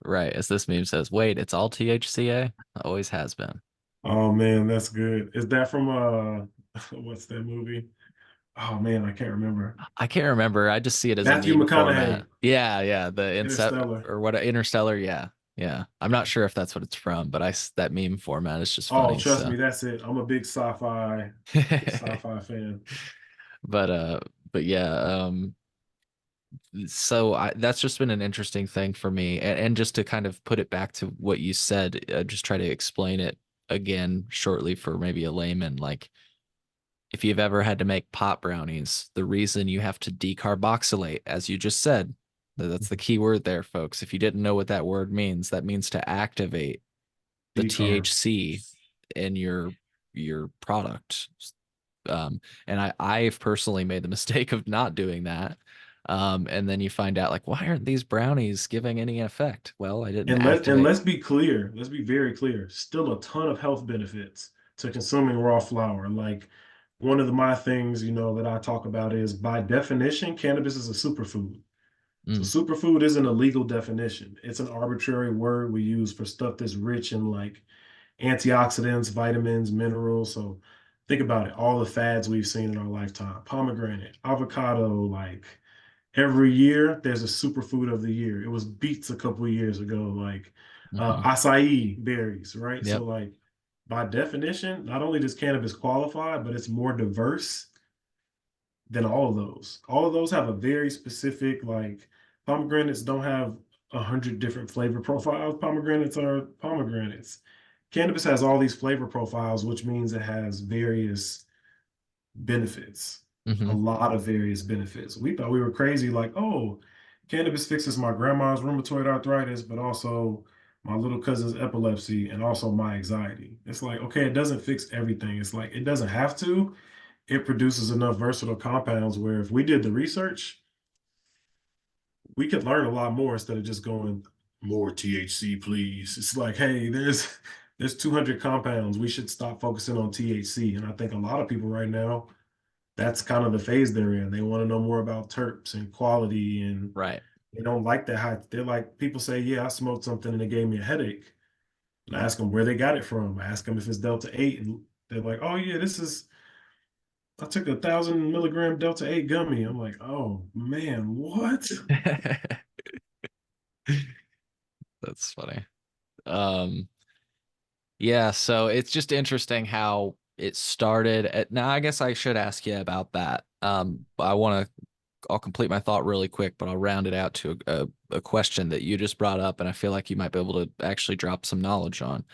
Speaker 1: right, as this meme says, wait, it's all THCA? Always has been.
Speaker 2: Oh man, that's good. Is that from what's that movie? Oh man, I can't remember.
Speaker 1: I can't remember. I just see it as a
Speaker 2: Matthew
Speaker 1: meme
Speaker 2: McConaughey,
Speaker 1: format. Yeah, yeah. The inset
Speaker 2: Interstellar.
Speaker 1: or what Interstellar, yeah. Yeah. I'm not sure if that's what it's from, but that meme format is just
Speaker 2: Oh,
Speaker 1: funny.
Speaker 2: trust
Speaker 1: So
Speaker 2: me, that's it. I'm a big sci-fi fan.
Speaker 1: but but yeah, so that's just been an interesting thing for me. And just to kind of put it back to what you said, just try to explain it again shortly for maybe a layman. Like if you've ever had to make pot brownies, the reason you have to decarboxylate, as you just said, that's the key word there, folks. If you didn't know what that word means, that means to activate the
Speaker 2: Decarb.
Speaker 1: THC in your product. And I've personally made the mistake of not doing that. And then you find out like, why aren't these brownies giving any effect? Well, I didn't
Speaker 2: And
Speaker 1: activate.
Speaker 2: let's be clear. Let's be very clear. Still a ton of health benefits to consuming raw flour. Like one of my things, that I talk about is by definition, cannabis is a superfood. So
Speaker 1: Mm,
Speaker 2: superfood isn't a legal definition. It's an arbitrary word we use for stuff that's rich in like antioxidants, vitamins, minerals. So think about it. All the fads we've seen in our lifetime, pomegranate, avocado, like every year there's a superfood of the year. It was beets a couple of years ago, like
Speaker 1: hmm.
Speaker 2: acai berries, right? So
Speaker 1: Yep.
Speaker 2: like by definition, not only does cannabis qualify, but it's more diverse than all of those. All of those have a very specific, like pomegranates don't have 100 different flavor profiles. Pomegranates are pomegranates. Cannabis has all these flavor profiles, which means it has various benefits, a
Speaker 1: Hmm.
Speaker 2: lot of various benefits. We thought we were crazy, like, oh, cannabis fixes my grandma's rheumatoid arthritis, but also my little cousin's epilepsy and also my anxiety. It's like, okay, it doesn't fix everything. It's like, it doesn't have to. It produces enough versatile compounds where if we did the research, we could learn a lot more instead of just going more THC, please. It's like, hey, there's 200 compounds. We should stop focusing on THC. And I think a lot of people right now that's kind of the phase they're in. They want to know more about terps and quality, and
Speaker 1: Right.
Speaker 2: they don't like that high. They're like, people say, yeah, I smoked something and it gave me a headache. And I ask them where they got it from. I ask them if it's Delta 8, and they're like, oh, yeah, I took 1,000 milligram Delta 8 gummy. I'm like, oh, man, what?
Speaker 1: That's funny. Um, yeah, so it's just interesting how it started. Now, I guess I should ask you about that. I'll complete my thought really quick, but I'll round it out to a question that you just brought up, and I feel like you might be able to actually drop some knowledge on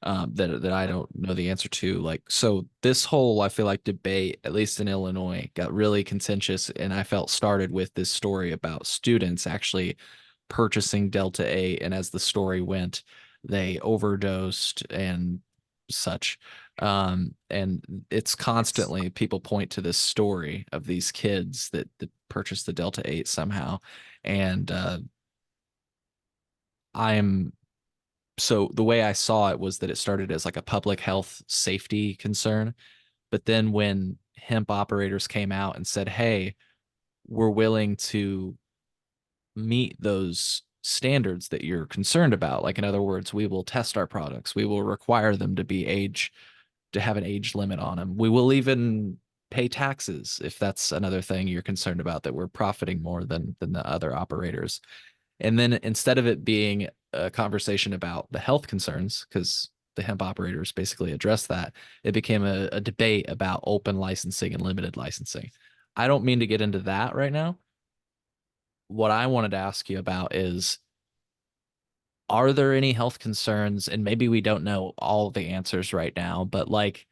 Speaker 1: that I don't know the answer to. Like, so this whole, I feel like, debate, at least in Illinois, got really contentious, and I felt started with this story about students actually purchasing Delta 8, and as the story went, they overdosed and such. And it's constantly people point to this story of these kids that purchased the Delta 8 somehow. And I'm so the way I saw it was that it started as like a public health safety concern. But then when hemp operators came out and said, hey, we're willing to meet those standards that you're concerned about. Like, in other words, we will test our products. We will require them to have an age limit on them. We will even pay taxes if that's another thing you're concerned about, that we're profiting more than the other operators. And then instead of it being a conversation about the health concerns, because the hemp operators basically address that, it became a debate about open licensing and limited licensing. I don't mean to get into that right now. What I wanted to ask you about is, are there any health concerns? And maybe we don't know all the answers right now, but like,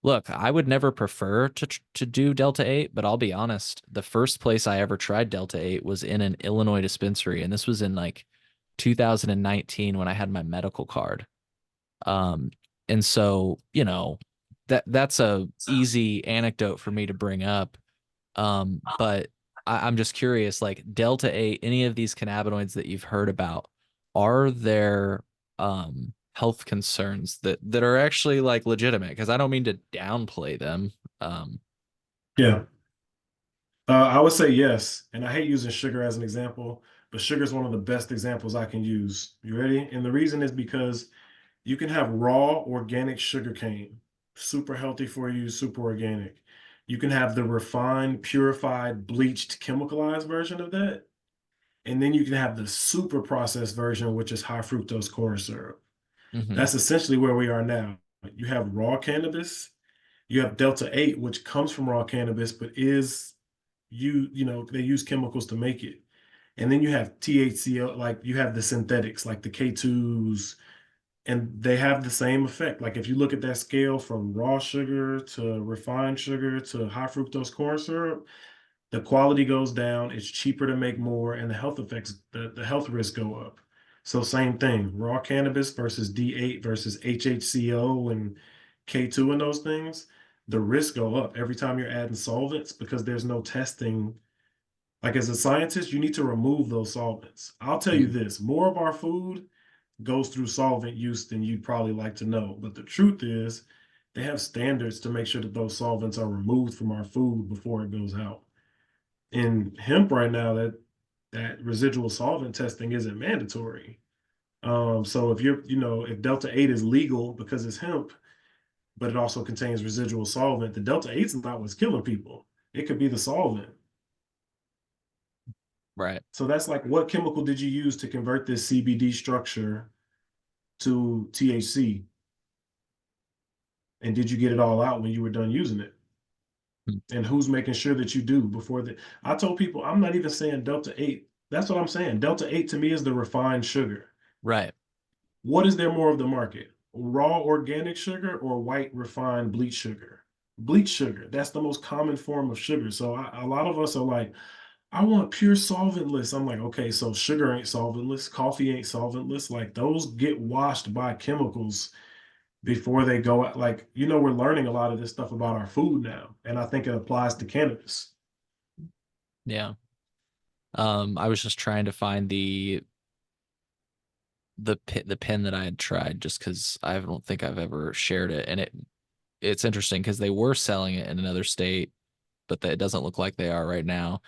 Speaker 1: look, I would never prefer to do Delta 8, but I'll be honest, the first place I ever tried Delta 8 was in an Illinois dispensary, and this was in like 2019 when I had my medical card. Um, and so, that's a easy anecdote for me to bring up. But I'm just curious, like Delta 8, any of these cannabinoids that you've heard about, are there health concerns that are actually like legitimate? Because I don't mean to downplay them. Um,
Speaker 2: Yeah. I would say yes. And I hate using sugar as an example, but sugar is one of the best examples I can use. You ready? And the reason is because you can have raw organic sugar cane, super healthy for you, super organic. You can have the refined, purified, bleached, chemicalized version of that. And then you can have the super processed version, which is high fructose corn syrup.
Speaker 1: mhm,
Speaker 2: That's essentially where we are now. You have raw cannabis, you have Delta 8, which comes from raw cannabis, but is they use chemicals to make it. And then you have THCO, like you have the synthetics, like the K2s, and they have the same effect. Like if you look at that scale from raw sugar to refined sugar to high fructose corn syrup, the quality goes down, it's cheaper to make more, and the health effects, the health risks go up. So same thing, raw cannabis versus D8 versus HHCO and K2 and those things, the risks go up every time you're adding solvents because there's no testing. Like as a scientist, you need to remove those solvents. I'll tell you
Speaker 1: mhm,
Speaker 2: this, more of our food goes through solvent use than you'd probably like to know. But the truth is, they have standards to make sure that those solvents are removed from our food before it goes out. In hemp right now, that residual solvent testing isn't mandatory. So if if Delta 8 is legal because it's hemp, but it also contains residual solvent, the Delta 8 is not what's killing people. It could be the solvent.
Speaker 1: right.
Speaker 2: So that's like, what chemical did you use to convert this CBD structure to THC? And did you get it all out when you were done using it?
Speaker 1: Mm,
Speaker 2: And who's making sure that you do before the I told people I'm not even saying Delta 8. That's what I'm saying. Delta 8 to me is the refined sugar.
Speaker 1: right.
Speaker 2: What is there more of the market? Raw organic sugar or white refined bleach sugar? Bleach sugar. That's the most common form of sugar. So a lot of us are like, I want pure solventless. I'm like, okay, so sugar ain't solventless, coffee ain't solventless. Like those get washed by chemicals before they go out. Like, we're learning a lot of this stuff about our food now. And I think it applies to cannabis.
Speaker 1: Yeah. I was just trying to find the pin that I had tried, just because I don't think I've ever shared it, and it's interesting because they were selling it in another state, but that it doesn't look like they are right now.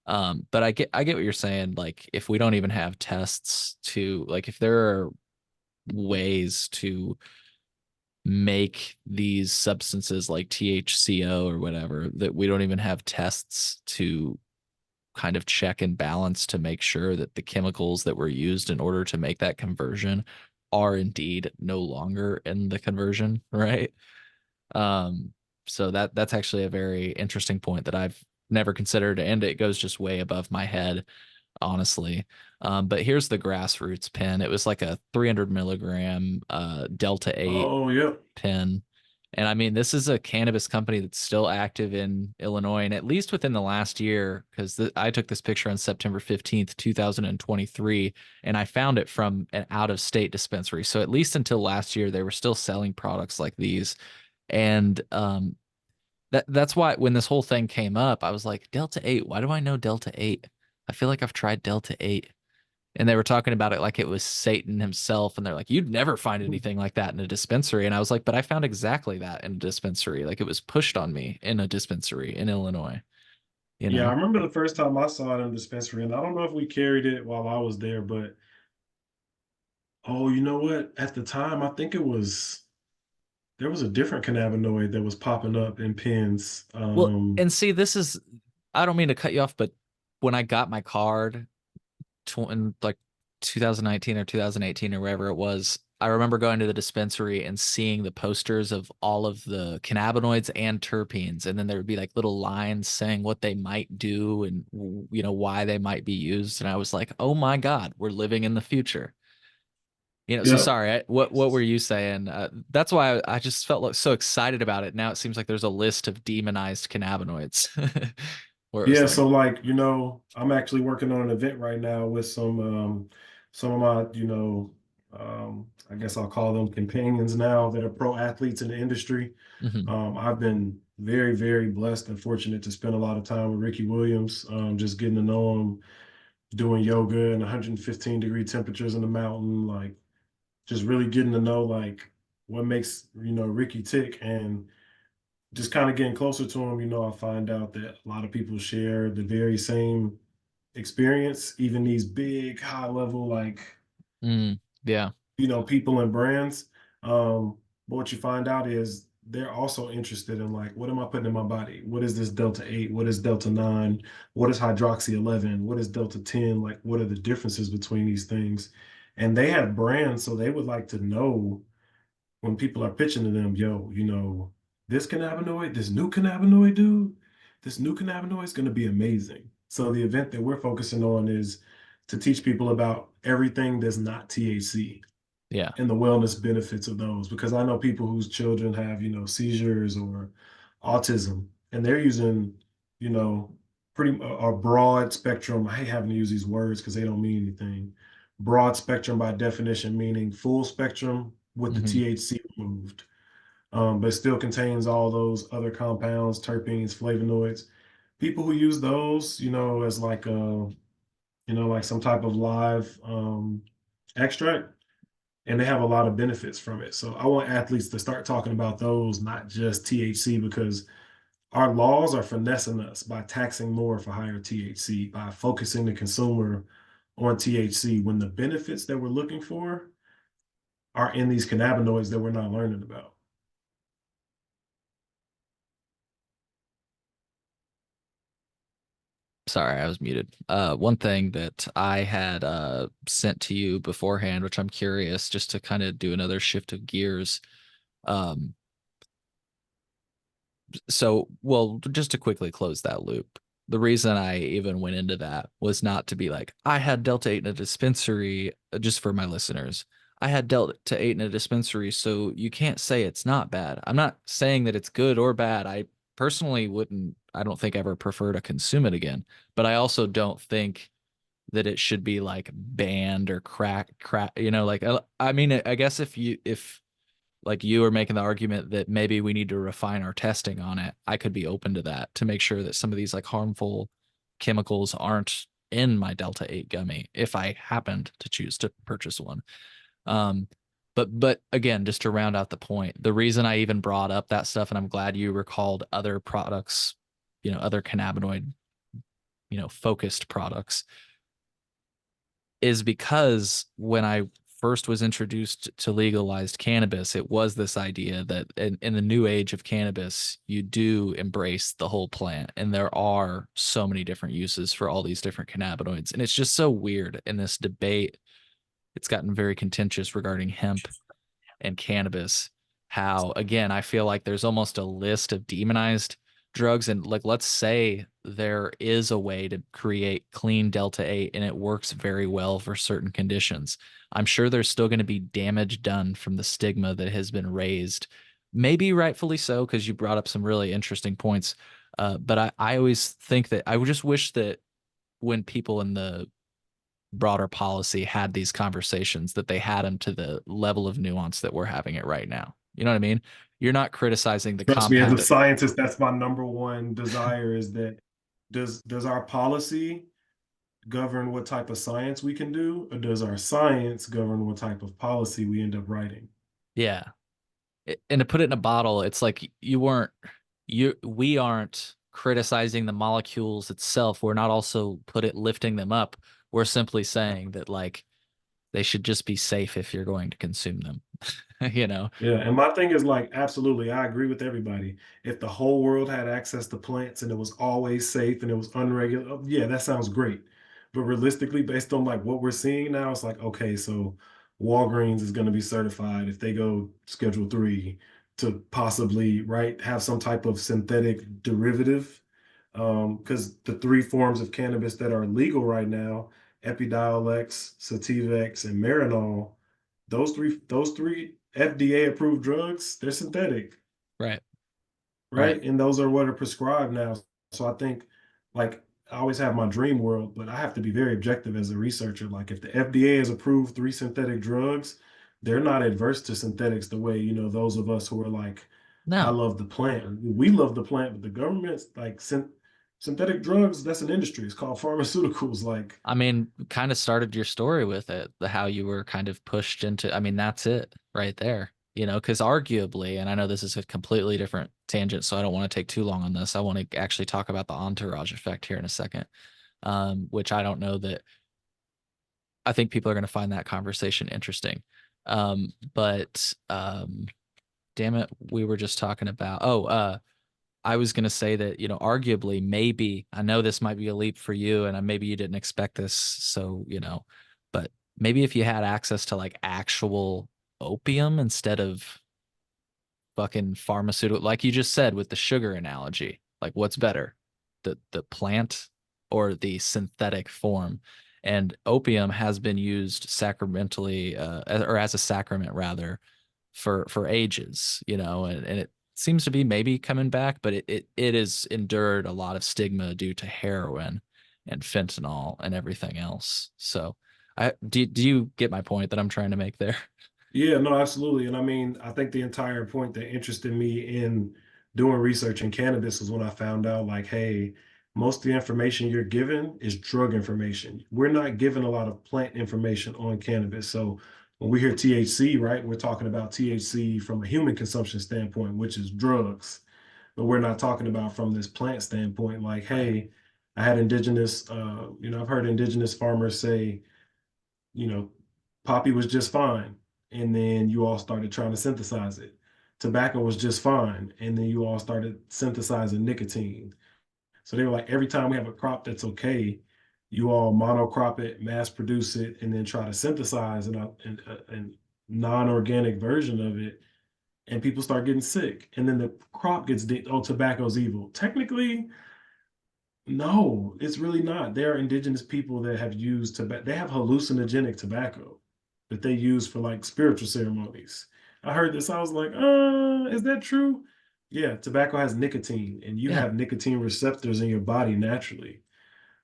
Speaker 1: But I get what you're saying. Like, if we don't even have tests to, like, if there are ways to make these substances like THCO or whatever, that we don't even have tests to kind of check and balance to make sure that the chemicals that were used in order to make that conversion are indeed no longer in the conversion, right? Um, so that's actually a very interesting point that I've never considered, and it goes just way above my head, honestly. But here's the grassroots pen. It was like a 300 milligram Delta 8
Speaker 2: Oh, yep.
Speaker 1: pen. And I mean, this is a cannabis company that's still active in Illinois, and at least within the last year, because I took this picture on September 15th, 2023, and I found it from an out-of-state dispensary. So at least until last year, they were still selling products like these. And that's why when this whole thing came up, I was like, Delta 8, why do I know Delta 8? I feel like I've tried Delta 8. And they were talking about it like it was Satan himself. And they're like, you'd never find anything like that in a dispensary. And I was like, but I found exactly that in a dispensary. Like it was pushed on me in a dispensary in Illinois, you
Speaker 2: Yeah, I
Speaker 1: know?
Speaker 2: remember the first time I saw it in the dispensary, and I don't know if we carried it while I was there, but oh, you know what? At the time, I think there was a different cannabinoid that was popping up in pens.
Speaker 1: Well, and see, this is, I don't mean to cut you off, but when I got my card in like 2019 or 2018 or wherever it was, I remember going to the dispensary and seeing the posters of all of the cannabinoids and terpenes, and then there would be like little lines saying what they might do and why they might be used, and I was like, "Oh my God, we're living in the future." So
Speaker 2: Yep.
Speaker 1: sorry, what were you saying? That's why I just felt like so excited about it. Now it seems like there's a list of demonized cannabinoids, where it was
Speaker 2: Yeah,
Speaker 1: like,
Speaker 2: so like, I'm actually working on an event right now with some of my, I guess I'll call them companions now that are pro athletes in the industry.
Speaker 1: mhm,
Speaker 2: I've been very, very blessed and fortunate to spend a lot of time with Ricky Williams, just getting to know him, doing yoga in 115-degree temperatures in the mountain, like just really getting to know like what makes, Ricky tick. And just kind of getting closer to him, I find out that a lot of people share the very same experience, even these big high level, like,
Speaker 1: yeah,
Speaker 2: people and brands. But what you find out is they're also interested in like, what am I putting in my body? What is this Delta 8? What is Delta 9? What is hydroxy 11? What is Delta 10? Like, what are the differences between these things? And they have brands, so they would like to know when people are pitching to them, yo, this cannabinoid, this new cannabinoid, dude, this new cannabinoid is going to be amazing. So the event that we're focusing on is to teach people about everything that's not THC
Speaker 1: yeah.
Speaker 2: and the wellness benefits of those. Because I know people whose children have, seizures or autism, and they're using, you know, pretty a broad spectrum. I hate having to use these words because they don't mean anything. Broad spectrum by definition, meaning full spectrum with the
Speaker 1: Hmm.
Speaker 2: THC removed, but still contains all those other compounds, terpenes, flavonoids. People who use those, as like like some type of live extract, and they have a lot of benefits from it. So I want athletes to start talking about those, not just THC, because our laws are finessing us by taxing more for higher THC, by focusing the consumer on THC when the benefits that we're looking for are in these cannabinoids that we're not learning about.
Speaker 1: Sorry, I was muted. One thing that I had sent to you beforehand, which I'm curious, just to kind of do another shift of gears. Um, well, just to quickly close that loop, the reason I even went into that was not to be like, I had Delta 8 in a dispensary, just for my listeners. I had Delta 8 in a dispensary, so you can't say it's not bad. I'm not saying that it's good or bad. I personally wouldn't, I don't think ever prefer to consume it again, but I also don't think that it should be like banned or crack, like, I mean, I guess if like you are making the argument that maybe we need to refine our testing on it, I could be open to that to make sure that some of these like harmful chemicals aren't in my Delta 8 gummy if I happened to choose to purchase one. Um, but again, just to round out the point, the reason I even brought up that stuff, and I'm glad you recalled other products, other cannabinoid, focused products, is because when I first was introduced to legalized cannabis, it was this idea that in the new age of cannabis, you do embrace the whole plant. And there are so many different uses for all these different cannabinoids. And it's just so weird in this debate. It's gotten very contentious regarding hemp and cannabis. How, again, I feel like there's almost a list of demonized drugs. And like, let's say there is a way to create clean Delta 8 and it works very well for certain conditions. I'm sure there's still going to be damage done from the stigma that has been raised. Maybe rightfully so, because you brought up some really interesting points. But I always think that I would just wish that when people in the broader policy had these conversations, that they had them to the level of nuance that we're having it right now. You know what I mean? You're not criticizing the
Speaker 2: Trust me, as a
Speaker 1: compound.
Speaker 2: scientist, that's my number one desire is that does our policy govern what type of science we can do, or does our science govern what type of policy we end up writing?
Speaker 1: Yeah. And to put it in a bottle, it's like we aren't criticizing the molecules itself. We're not also lifting them up. We're simply saying that like they should just be safe if you're going to consume them. You know?
Speaker 2: Yeah, and my thing is like, absolutely, I agree with everybody. If the whole world had access to plants and it was always safe and it was unregulated, yeah, that sounds great. But realistically, based on like what we're seeing now, it's like, okay, so Walgreens is going to be certified if they go Schedule 3 to possibly, right, have some type of synthetic derivative. Because the three forms of cannabis that are legal right now, Epidiolex, Sativex, and Marinol, those three FDA approved drugs, they're synthetic,
Speaker 1: Right. Right.
Speaker 2: right? And those are what are prescribed now. So I think like I always have my dream world, but I have to be very objective as a researcher. Like if the FDA has approved three synthetic drugs, they're not adverse to synthetics the way, those of us who are like, I
Speaker 1: No.
Speaker 2: love the plant. We love the plant, but the government's like synthetic drugs, that's an industry. It's called pharmaceuticals. Like,
Speaker 1: I mean, kind of started your story with it, the how you were kind of pushed into, I mean, that's it right there. Because arguably, and I know this is a completely different tangent, so I don't want to take too long on this. I want to actually talk about the entourage effect here in a second, which I don't know that I think people are going to find that conversation interesting. But damn it, we were just talking about, I was going to say that, arguably, maybe, I know this might be a leap for you and maybe you didn't expect this. So, but maybe if you had access to like actual opium instead of fucking pharmaceutical, like you just said with the sugar analogy, like what's better, the plant or the synthetic form? And opium has been used sacramentally, or as a sacrament rather, for ages, and it seems to be maybe coming back, but it has endured a lot of stigma due to heroin and fentanyl and everything else. So do you get my point that I'm trying to make there?
Speaker 2: yeah, no, absolutely. And I mean, I think the entire point that interested me in doing research in cannabis was when I found out, like, hey, most of the information you're given is drug information. We're not given a lot of plant information on cannabis. So when we hear THC, right, we're talking about THC from a human consumption standpoint, which is drugs. But we're not talking about from this plant standpoint, like,
Speaker 1: Right.
Speaker 2: hey, I had I've heard indigenous farmers say, you know, poppy was just fine. And then you all started trying to synthesize it. Tobacco was just fine. And then you all started synthesizing nicotine. So they were like, every time we have a crop that's okay, you all monocrop it, mass produce it, and then try to synthesize an non-organic version of it. And people start getting sick. And then the crop gets, oh, tobacco's evil. Technically, no, it's really not. There are indigenous people that have used tobacco. They have hallucinogenic tobacco that they use for like spiritual ceremonies. I heard this. I was like, is that true? Yeah, tobacco has nicotine, and you
Speaker 1: Yeah.
Speaker 2: have nicotine receptors in your body naturally.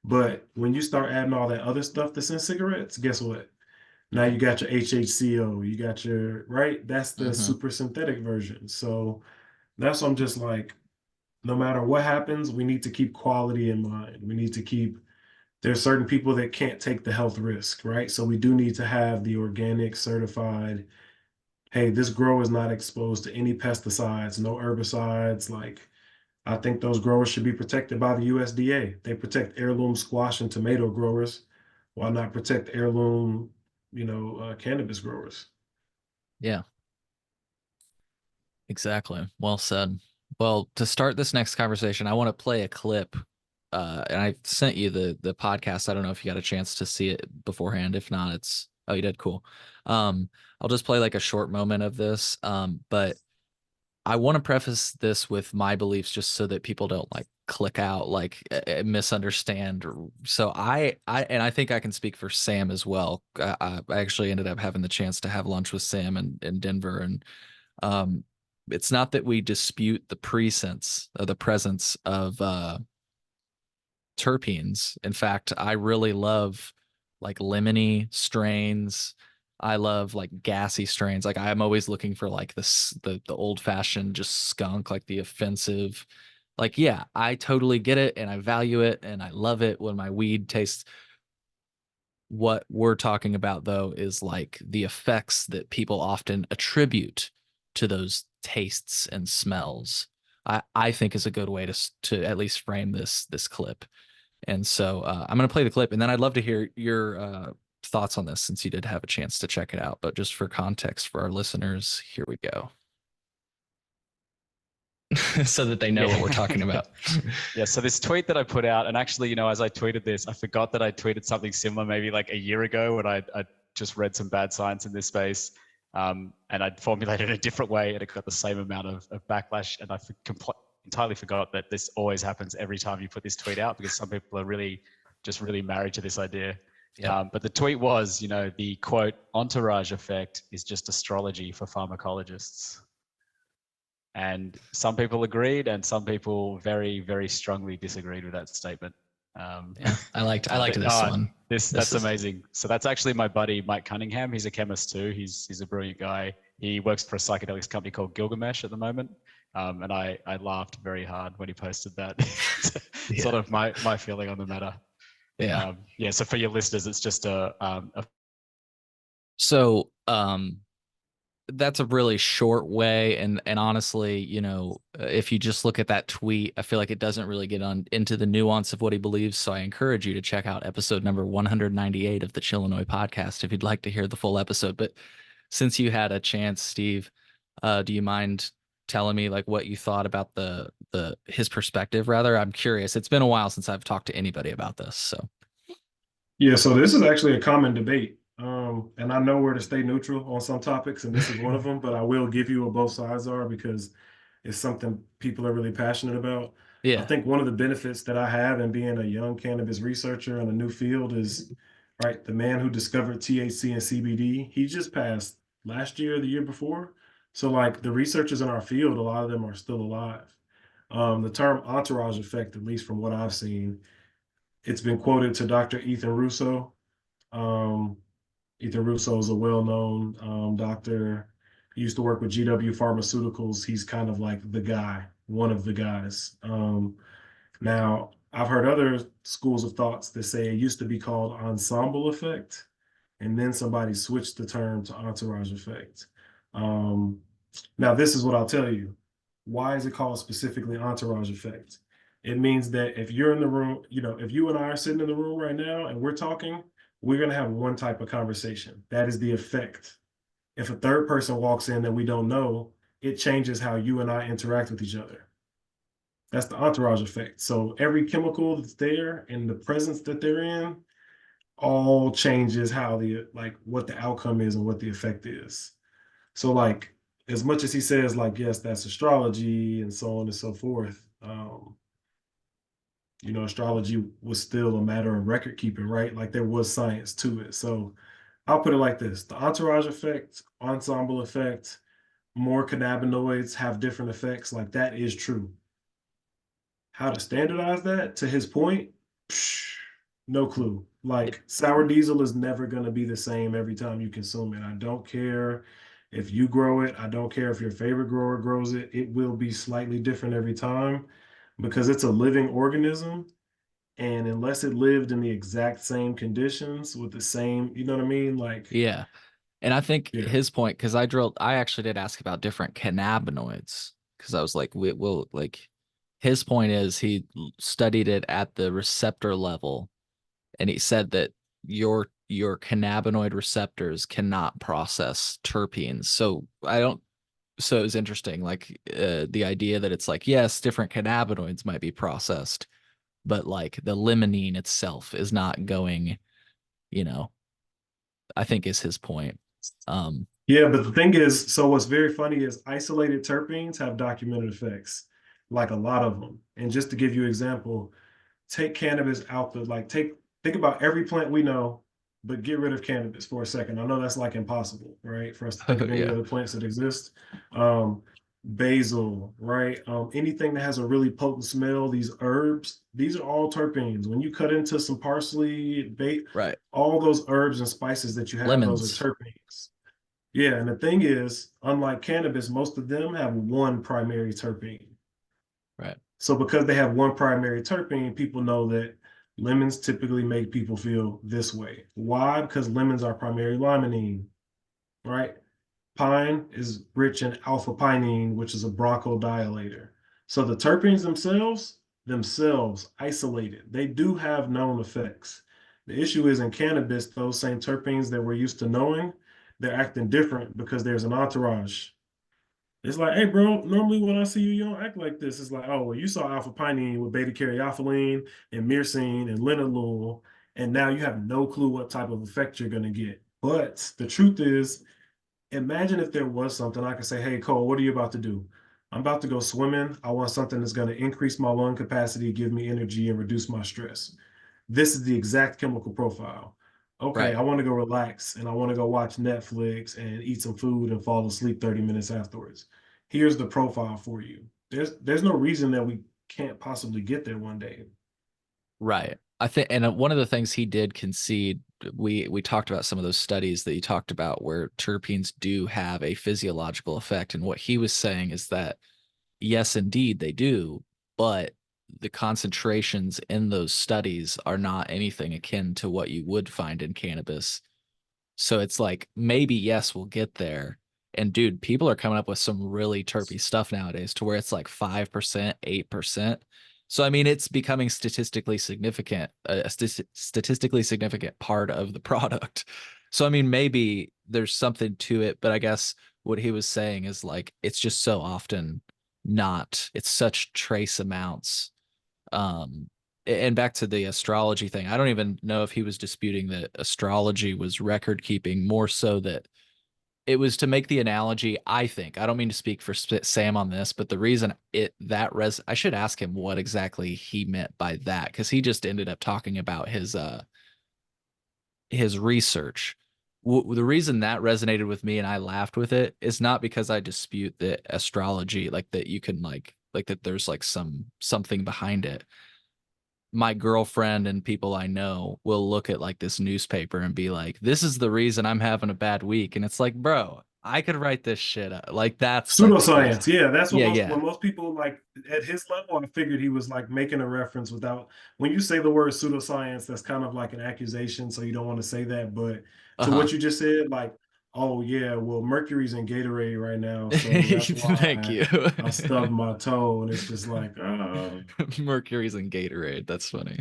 Speaker 2: But when you start adding all that other stuff that's in cigarettes, guess what? Now you got your HHCO, you got your, right? That's the
Speaker 1: Hmm.
Speaker 2: super synthetic version. So that's what I'm just like, no matter what happens, we need to keep quality in mind. We need to keep, there's certain people that can't take the health risk, right? So we do need to have the organic certified, hey, this grower is not exposed to any pesticides, no herbicides. Like, I think those growers should be protected by the USDA. They protect heirloom squash and tomato growers. Why not protect heirloom, cannabis growers.
Speaker 1: Yeah, exactly. Well said. Well, to start this next conversation, I want to play a clip. And I sent you the podcast. I don't know if you got a chance to see it beforehand. If not, it's oh, you did. Cool. I'll just play like a short moment of this. But I want to preface this with my beliefs just so that people don't like click out, like misunderstand. So I think I can speak for Sam as well. I actually ended up having the chance to have lunch with Sam in Denver, and um, it's not that we dispute the presence or the presence of terpenes. In fact, I really love like lemony strains. I love like gassy strains. Like I'm always looking for like the old fashioned just skunk, like the offensive. Like yeah, I totally get it and I value it and I love it when my weed tastes. What we're talking about though is like the effects that people often attribute to those tastes and smells. I think is a good way to at least frame this clip. And so I'm going to play the clip, and then I'd love to hear your thoughts on this since you did have a chance to check it out. But just for context for our listeners, here we go. So that they know what we're talking about.
Speaker 3: Yeah. So this tweet that I put out, and actually, as I tweeted this, I forgot that I tweeted something similar maybe like a year ago when I just read some bad science in this space. And I'd formulated it a different way and it got the same amount of backlash. And I entirely forgot that this always happens every time you put this tweet out because some people are really married to this idea. Yep. But the tweet was, the quote, entourage effect is just astrology for pharmacologists. And some people agreed and some people very, very strongly disagreed with that statement.
Speaker 1: Yeah, I liked this one.
Speaker 3: That's amazing. So that's actually my buddy, Mike Cunningham. He's a chemist too. He's a brilliant guy. He works for a psychedelics company called Gilgamesh at the moment. And I laughed very hard when he posted that. Yeah. Sort of my feeling on the matter.
Speaker 1: Yeah.
Speaker 3: So for your listeners, it's just
Speaker 1: that's a really short way, and honestly, if you just look at that tweet, I feel like it doesn't really get into the nuance of what he believes. So I encourage you to check out episode number 198 of the Chillinois podcast if you'd like to hear the full episode. But since you had a chance, Steve, do you mind telling me like what you thought about his perspective? Rather, I'm curious. It's been a while since I've talked to anybody about this. So
Speaker 2: yeah, so this is actually a common debate. And I know where to stay neutral on some topics, and this is one of them, but I will give you what both sides are because it's something people are really passionate about.
Speaker 1: yeah,
Speaker 2: I think one of the benefits that I have in being a young cannabis researcher in a new field is, right, the man who discovered THC and CBD, he just passed last year, the year before. So like the researchers in our field, a lot of them are still alive. The term entourage effect, at least from what I've seen, it's been quoted to Dr. Ethan Russo. Um, Ethan Russo is a well-known doctor. He used to work with GW Pharmaceuticals. He's kind of like the guy, one of the guys. Now, I've heard other schools of thoughts that say it used to be called ensemble effect, and then somebody switched the term to entourage effect. Now, this is what I'll tell you. Why is it called specifically entourage effect? It means that if you're in the room, if you and I are sitting in the room right now and we're talking, we're going to have one type of conversation. That is the effect. If a third person walks in that we don't know, it changes how you and I interact with each other. That's the entourage effect. So every chemical that's there and the presence that they're in all changes how what the outcome is and what the effect is. So like, as much as he says like, yes, that's astrology and so on and so forth, astrology was still a matter of record keeping, right? Like there was science to it. So I'll put it like this: the entourage effect, ensemble effect, more cannabinoids have different effects. Like that is true. How to standardize that, to his point, no clue. Like sour diesel is never going to be the same every time you consume it. I don't care if you grow it. I don't care if your favorite grower grows it. It will be slightly different every time because it's a living organism. And unless it lived in the exact same conditions with the same, you know what I mean? Like,
Speaker 1: yeah. And I think
Speaker 2: yeah.
Speaker 1: his point, because I actually did ask about different cannabinoids because I was like, we will like his point is he studied it at the receptor level, and he said that your your cannabinoid receptors cannot process terpenes. So so it's interesting, like the idea that it's like, yes, different cannabinoids might be processed, but like the limonene itself is not going, you know, I think is his point.
Speaker 2: Yeah, but the thing is, so what's very funny is isolated terpenes have documented effects, like a lot of them. And just to give you an example, take cannabis out the like think about every plant we know, but get rid of cannabis for a second. I know that's like impossible, right? For us to think of any
Speaker 1: Yeah,
Speaker 2: other plants that exist. Um, Basil, right? Anything that has a really potent smell, these herbs, these are all terpenes. When you cut into some parsley, bait,
Speaker 1: right.
Speaker 2: all those herbs and spices that you have, those are
Speaker 1: Lemons,
Speaker 2: terpenes. Yeah, and the thing is, unlike cannabis, most of them have one primary terpene.
Speaker 1: right.
Speaker 2: So because they have one primary terpene, people know that lemons typically make people feel this way. Why? Because lemons are primary limonene, right? Pine is rich in alpha pinene, which is a bronchodilator. So the terpenes themselves isolated, they do have known effects. The issue is in cannabis, those same terpenes that we're used to knowing, they're acting different because there's an entourage. It's like, hey, bro, normally when I see you, you don't act like this. It's like, oh, well, you saw alpha pinene with beta caryophyllene and myrcene and linalool, and now you have no clue what type of effect you're going to get. But the truth is, imagine if there was something I could say, hey, Cole, what are you about to do? I'm about to go swimming. I want something that's going to increase my lung capacity, give me energy, and reduce my stress. This is the exact chemical profile. Okay,
Speaker 1: Right.
Speaker 2: I want to go relax and I want to go watch Netflix and eat some food and fall asleep 30 minutes afterwards. Here's the profile for you. There's no reason that we can't possibly get there one day.
Speaker 1: Right. I think, and one of the things he did concede, we talked about some of those studies that you talked about where terpenes do have a physiological effect, and what he was saying is that yes, indeed they do, but the concentrations in those studies are not anything akin to what you would find in cannabis. So it's like maybe yes, we'll get there. And dude, people are coming up with some really terpy stuff nowadays to where it's like 5%, 8%. So I mean, it's becoming statistically significant, a statistically significant part of the product. So I mean, maybe there's something to it, but I guess what he was saying is like it's just so often not. It's such trace amounts. Um, and back to the astrology thing, I don't even know if he was disputing that astrology was record keeping, more so that it was to make the analogy. I think, I don't mean to speak for Sam on this, but the reason I should ask him what exactly he meant by that, because he just ended up talking about his research. The reason that resonated with me and I laughed with it is not because I dispute that astrology, like that you can like that there's like something behind it. My girlfriend and people I know will look at like this newspaper and be like, this is the reason I'm having a bad week. And it's like, bro, I could write this shit up. Like that's, I think that's,
Speaker 2: Pseudoscience, yeah, that's what
Speaker 1: yeah,
Speaker 2: most
Speaker 1: yeah.
Speaker 2: when most people like at his level. I figured he was like making a reference without when you say the word pseudoscience, that's kind of like an accusation, so you don't want to say that. But to
Speaker 1: Uh-huh.
Speaker 2: what you just said, like, oh yeah, well, Mercury's in Gatorade right now, so that's
Speaker 1: Thank
Speaker 2: why
Speaker 1: you.
Speaker 2: I stubbed my toe, and it's just like,
Speaker 1: Mercury's in Gatorade. That's funny.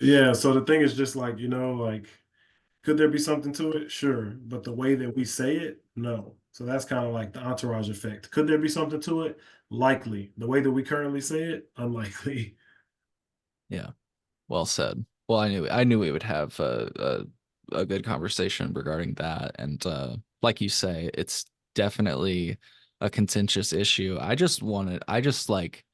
Speaker 2: yeah. So the thing is just like like. Could there be something to it? Sure. But the way that we say it, no. So that's kind of like the entourage effect. Could there be something to it? Likely. The way that we currently say it, unlikely.
Speaker 1: Yeah. Well said. Well, I knew we would have a good conversation regarding that, and like you say, it's definitely a contentious issue. I just like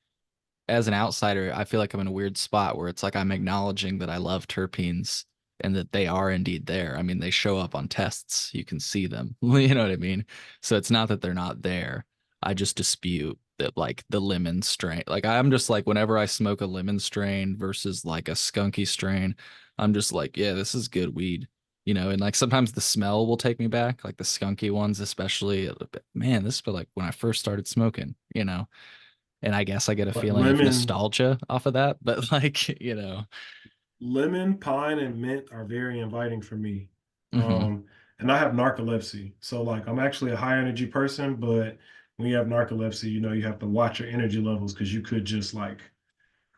Speaker 1: as an outsider, I feel like I'm in a weird spot where it's like I'm acknowledging that I love terpenes and that they are indeed there. I mean, they show up on tests. You can see them. You know what I mean? So it's not that they're not there. I just dispute that like the lemon strain. Like I'm just like whenever I smoke a lemon strain versus like a skunky strain, I'm just like, yeah, this is good weed. And like sometimes the smell will take me back, like the skunky ones, especially. Man, this felt like when I first started smoking. And I guess I get a
Speaker 2: But
Speaker 1: feeling of nostalgia off of that, but like.
Speaker 2: lemon, pine, and mint are very inviting for me.
Speaker 1: Hmm.
Speaker 2: And I have narcolepsy. So like I'm actually a high energy person, but when you have narcolepsy, you have to watch your energy levels because you could just like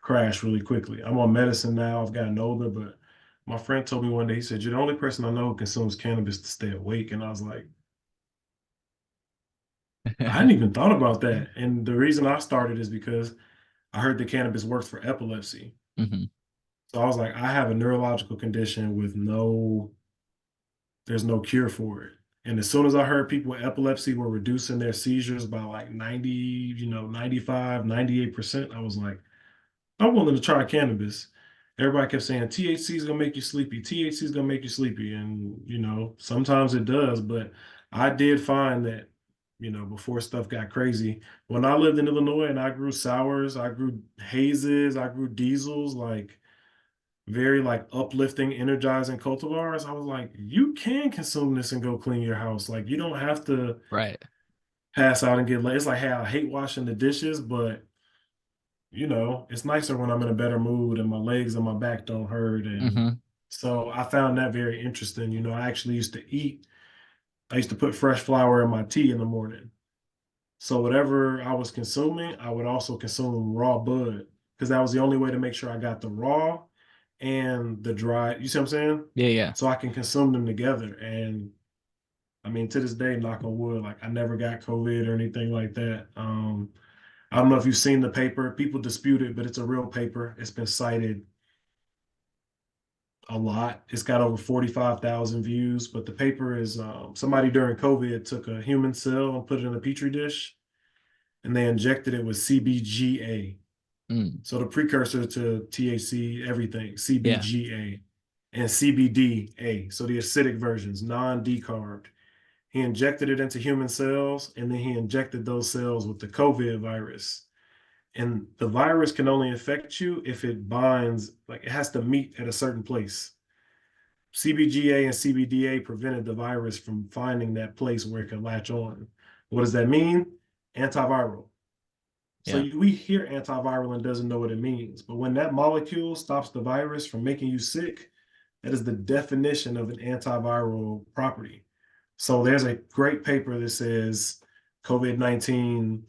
Speaker 2: crash really quickly. I'm on medicine now. I've gotten older, but My friend told me one day, he said, "You're the only person I know who consumes cannabis to stay awake." And I was like, I hadn't even thought about that. And the reason I started is because I heard that cannabis works for epilepsy.
Speaker 1: Hmm.
Speaker 2: So I was like, I have a neurological condition with there's no cure for it. And as soon as I heard people with epilepsy were reducing their seizures by like 90, 95, 98%, I was like, I'm willing to try cannabis. Everybody kept saying THC is gonna make you sleepy. THC is gonna make you sleepy, and sometimes it does. But I did find that before stuff got crazy, when I lived in Illinois and I grew sours, I grew hazes, I grew diesels, like very like uplifting, energizing cultivars. I was like, you can consume this and go clean your house. Like you don't have to
Speaker 1: Right.
Speaker 2: pass out and get laid. It's like, hey, I hate washing the dishes, but it's nicer when I'm in a better mood and my legs and my back don't hurt. And
Speaker 1: Hmm.
Speaker 2: so I found that very interesting. I used to put fresh flour in my tea in the morning. So whatever I was consuming, I would also consume raw bud because that was the only way to make sure I got the raw and the dry. You see what I'm saying?
Speaker 1: Yeah, yeah.
Speaker 2: So I can consume them together. And I mean, to this day, knock on wood, like I never got COVID or anything like that. I don't know if you've seen the paper. People dispute it, but it's a real paper. It's been cited a lot. It's got over 45,000 views, but the paper is somebody during COVID took a human cell and put it in a petri dish and they injected it with CBGA.
Speaker 1: Mm.
Speaker 2: So the precursor to THC, everything,
Speaker 1: Yeah.
Speaker 2: CBGA and CBDA. So the acidic versions, non-decarbed. He injected it into human cells and then he injected those cells with the COVID virus. And the virus can only infect you if it binds, like it has to meet at a certain place. CBGA and CBDA prevented the virus from finding that place where it can latch on. What does that mean? Antiviral. So
Speaker 1: Yeah.
Speaker 2: we hear antiviral and doesn't know what it means. But when that molecule stops the virus from making you sick, that is the definition of an antiviral property. So there's a great paper that says COVID-19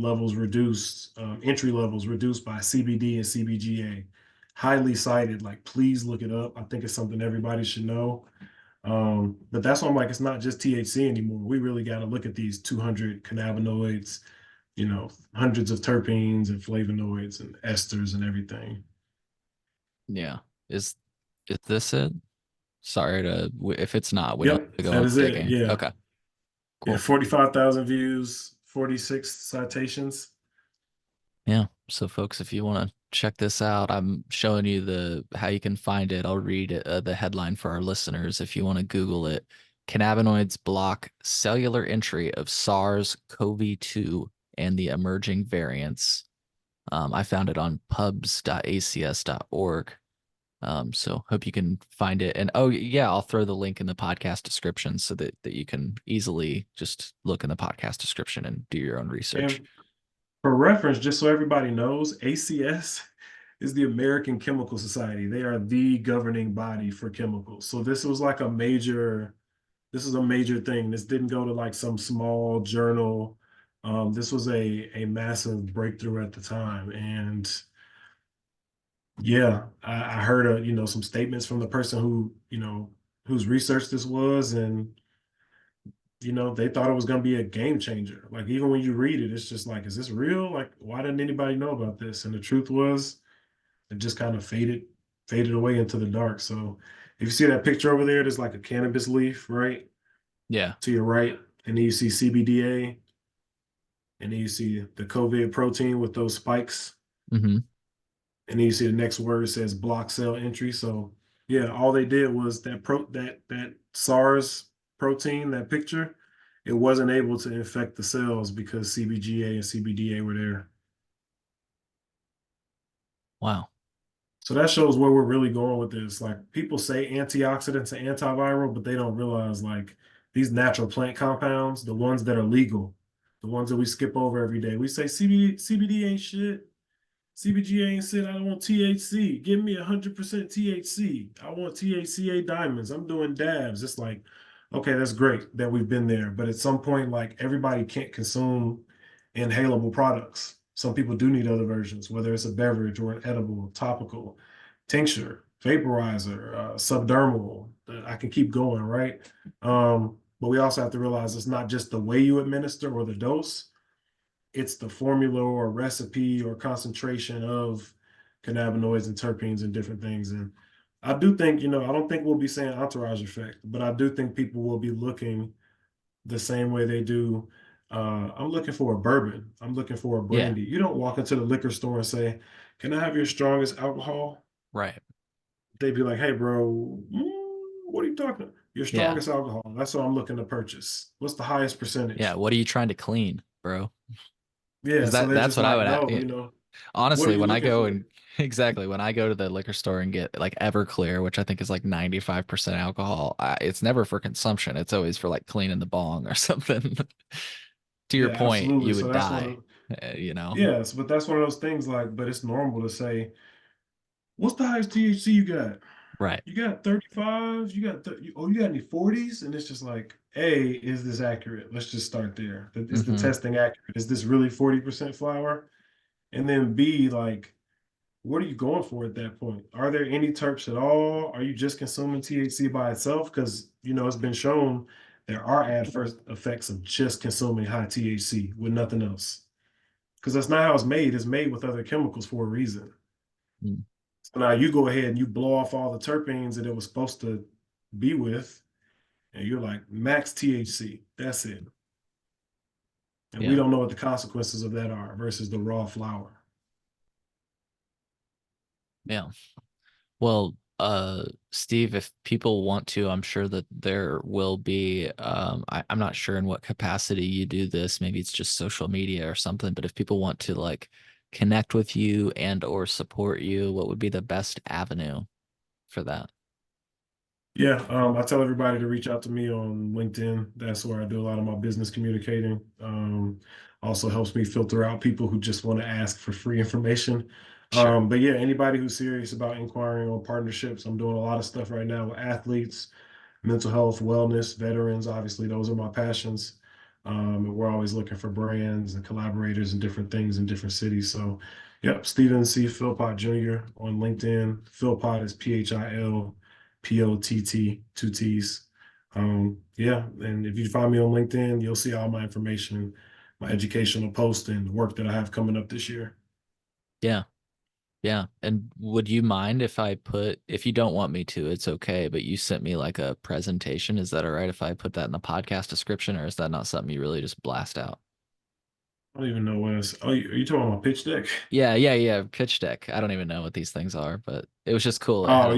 Speaker 2: levels reduced, entry levels reduced by CBD and CBGA. Highly cited. Like, please look it up. I think it's something everybody should know. But that's why I'm like, it's not just THC anymore. We really got to look at these 200 cannabinoids, hundreds of terpenes and flavonoids and esters and everything.
Speaker 1: Yeah. Is this it? Sorry if it's not, we don't
Speaker 2: Yep,
Speaker 1: have to go
Speaker 2: that
Speaker 1: on
Speaker 2: is it.
Speaker 1: digging.
Speaker 2: Yeah.
Speaker 1: Okay,
Speaker 2: Yeah,
Speaker 1: cool.
Speaker 2: 45,000 views, 46 citations.
Speaker 1: Yeah. So folks, if you want to check this out, I'm showing you the how you can find it. I'll read it, the headline for our listeners if you want to Google it. Cannabinoids block cellular entry of SARS-CoV-2 and the emerging variants. I found it on pubs.acs.org. So hope you can find it. And oh yeah, I'll throw the link in the podcast description so that you can easily just look in the podcast description and do your own research.
Speaker 2: And for reference, just so everybody knows, ACS is the American Chemical Society. They are the governing body for chemicals. So this is a major thing. This didn't go to like some small journal. This was a massive breakthrough at the time. And yeah, I heard some statements from the person whose research this was, and they thought it was going to be a game changer. Like even when you read it, it's just like, is this real? Like, why didn't anybody know about this? And the truth was, it just kind of faded away into the dark. So if you see that picture over there, there's like a cannabis leaf, right?
Speaker 1: Yeah.
Speaker 2: To your right, and then you see CBDA, and then you see the COVID protein with those spikes,
Speaker 1: Mm-hmm.
Speaker 2: and then you see the next word says block cell entry. So yeah, all they did was that SARS protein, that picture, it wasn't able to infect the cells because CBGA and CBDA were there.
Speaker 1: Wow.
Speaker 2: So that shows where we're really going with this. Like people say antioxidants and antiviral, but they don't realize like these natural plant compounds, the ones that are legal, the ones that we skip over every day. We say CBD ain't shit. CBG ain't shit. I don't want THC. Give me 100% THC. I want THCA diamonds. I'm doing dabs. It's like, okay, that's great that we've been there. But at some point, like everybody can't consume inhalable products. Some people do need other versions, whether it's a beverage or an edible, topical, tincture. vaporizer, subdermal. I can keep going, right? But we also have to realize it's not just the way you administer or the dose, it's the formula or recipe or concentration of cannabinoids and terpenes and different things. And I do think, I don't think we'll be saying entourage effect, but I do think people will be looking the same way they do. I'm looking for a bourbon. I'm looking for a
Speaker 1: Yeah.
Speaker 2: brandy. You don't walk into the liquor store and say, "Can I have your strongest alcohol?"
Speaker 1: Right.
Speaker 2: They'd be like, "Hey, bro, what are you talking about? Your
Speaker 1: Yeah.
Speaker 2: strongest alcohol. That's what I'm looking to purchase. What's the highest
Speaker 1: Yeah.
Speaker 2: percentage?"
Speaker 1: What are you trying to clean, bro?
Speaker 2: Yeah,
Speaker 1: Because
Speaker 2: so they're
Speaker 1: that's
Speaker 2: just
Speaker 1: what I
Speaker 2: like,
Speaker 1: would
Speaker 2: "No, what are
Speaker 1: honestly,
Speaker 2: you
Speaker 1: when I
Speaker 2: looking
Speaker 1: go
Speaker 2: for?"
Speaker 1: and exactly when I go to the liquor store and get like Everclear, which I think is like 95% alcohol, it's never for consumption. It's always for like cleaning the bong or something. To your
Speaker 2: Yeah,
Speaker 1: point,
Speaker 2: absolutely.
Speaker 1: you
Speaker 2: So
Speaker 1: would
Speaker 2: that's one
Speaker 1: die,
Speaker 2: of
Speaker 1: you know?
Speaker 2: yes, but that's one of those things like, but it's normal to say, "What's the highest THC you got?
Speaker 1: Right.
Speaker 2: You got 35? You got you got any 40s?" And it's just like, A, is this accurate? Let's just start there. Is the
Speaker 1: Hmm.
Speaker 2: testing accurate? Is this really 40% flour? And then B, like, what are you going for at that point? Are there any terps at all? Are you just consuming THC by itself? Because it's been shown there are adverse effects of just consuming high THC with nothing else. Because that's not how it's made. It's made with other chemicals for a reason. So now you go ahead and you blow off all the terpenes that it was supposed to be with, and you're like max THC. That's it. And we
Speaker 1: Yeah.
Speaker 2: don't know what the consequences of that are versus the raw flour.
Speaker 1: Yeah. Well, Steve, if people want to, I'm sure that there will be, I'm not sure in what capacity you do this. Maybe it's just social media or something, but if people want to like connect with you and or support you, what would be the best avenue for that?
Speaker 2: Yeah, I tell everybody to reach out to me on LinkedIn. That's where I do a lot of my business communicating. Also helps me filter out people who just want to ask for free information.
Speaker 1: Sure.
Speaker 2: But yeah, anybody who's serious about inquiring on partnerships, I'm doing a lot of stuff right now with athletes, mental health, wellness, veterans. Obviously, those are my passions. And we're always looking for brands and collaborators and different things in different cities. So, yep, Stephen C. Philpott Jr. on LinkedIn. Philpott is Philpott, two T's. Yeah, and if you find me on LinkedIn, you'll see all my information, my educational posts, and the work that I have coming up this year.
Speaker 1: Yeah. Yeah. And would you mind if I put, if you don't want me to, it's okay, but you sent me like a presentation. Is that all right if I put that in the podcast description, or is that not something you really just blast out?
Speaker 2: I don't even know what else. Oh, are you talking about pitch deck?
Speaker 1: Yeah, yeah, yeah. Pitch deck. I don't even know what these things are, but it was just cool. It had
Speaker 2: Oh
Speaker 1: a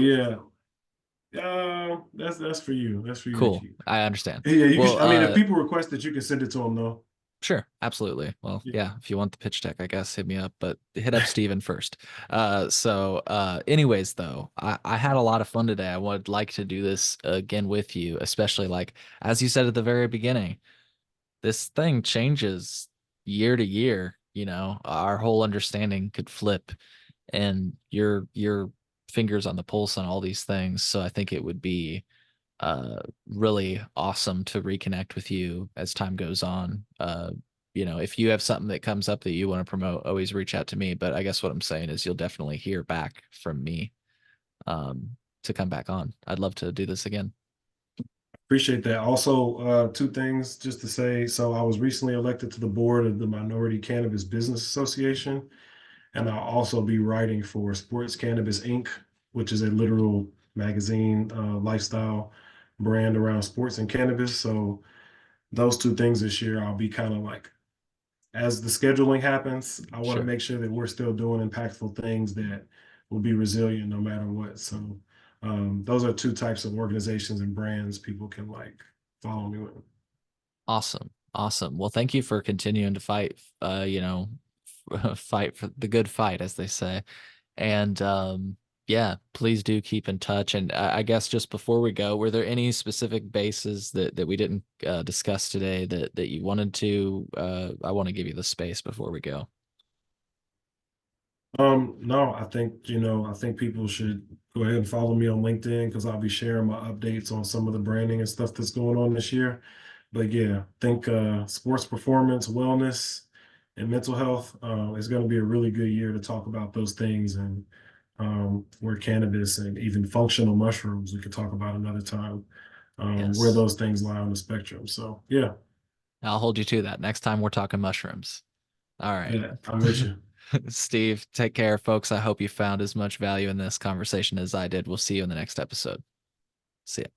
Speaker 2: yeah, that's for you. That's for you to
Speaker 1: cool.
Speaker 2: keep.
Speaker 1: I understand.
Speaker 2: Yeah, you
Speaker 1: Well,
Speaker 2: can. I mean, if people request it, you can send it to them though.
Speaker 1: sure, absolutely. Well,
Speaker 2: Yeah.
Speaker 1: yeah, if you want the pitch deck, I guess hit me up, but hit up Steven first. Anyways, though, I had a lot of fun today. I would like to do this again with you, especially like as you said at the very beginning, this thing changes year to year, our whole understanding could flip and your fingers on the pulse on all these things. So I think it would be really awesome to reconnect with you as time goes on. If you have something that comes up that you want to promote, always reach out to me. But I guess what I'm saying is you'll definitely hear back from me to come back on. I'd love to do this again.
Speaker 2: Appreciate that. Also, two things just to say. So I was recently elected to the board of the Minority Cannabis Business Association, and I'll also be writing for Sports Cannabis Inc., which is a literal magazine, lifestyle brand around sports and cannabis. So those two things this year, I'll be kind of like, as the scheduling happens, I want to
Speaker 1: Sure.
Speaker 2: make sure that we're still doing impactful things that will be resilient no matter what. So those are two types of organizations and brands people can like follow me with.
Speaker 1: Awesome. Awesome. Well, thank you for continuing to fight, fight for the good fight, as they say. And yeah, please do keep in touch. And I guess just before we go, were there any specific bases that we didn't discuss today that you wanted to? I want to give you the space before we go.
Speaker 2: No, I think people should go ahead and follow me on LinkedIn because I'll be sharing my updates on some of the branding and stuff that's going on this year. But yeah, I think sports performance, wellness, and mental health is going to be a really good year to talk about those things and where cannabis and even functional mushrooms, we could talk about another time, where
Speaker 1: Yes.
Speaker 2: those things lie on the spectrum. So yeah,
Speaker 1: I'll hold you to that. Next time we're talking mushrooms. All right.
Speaker 2: yeah, I'm with you.
Speaker 1: Steve, take care, folks. I hope you found as much value in this conversation as I did. We'll see you in the next episode. See ya.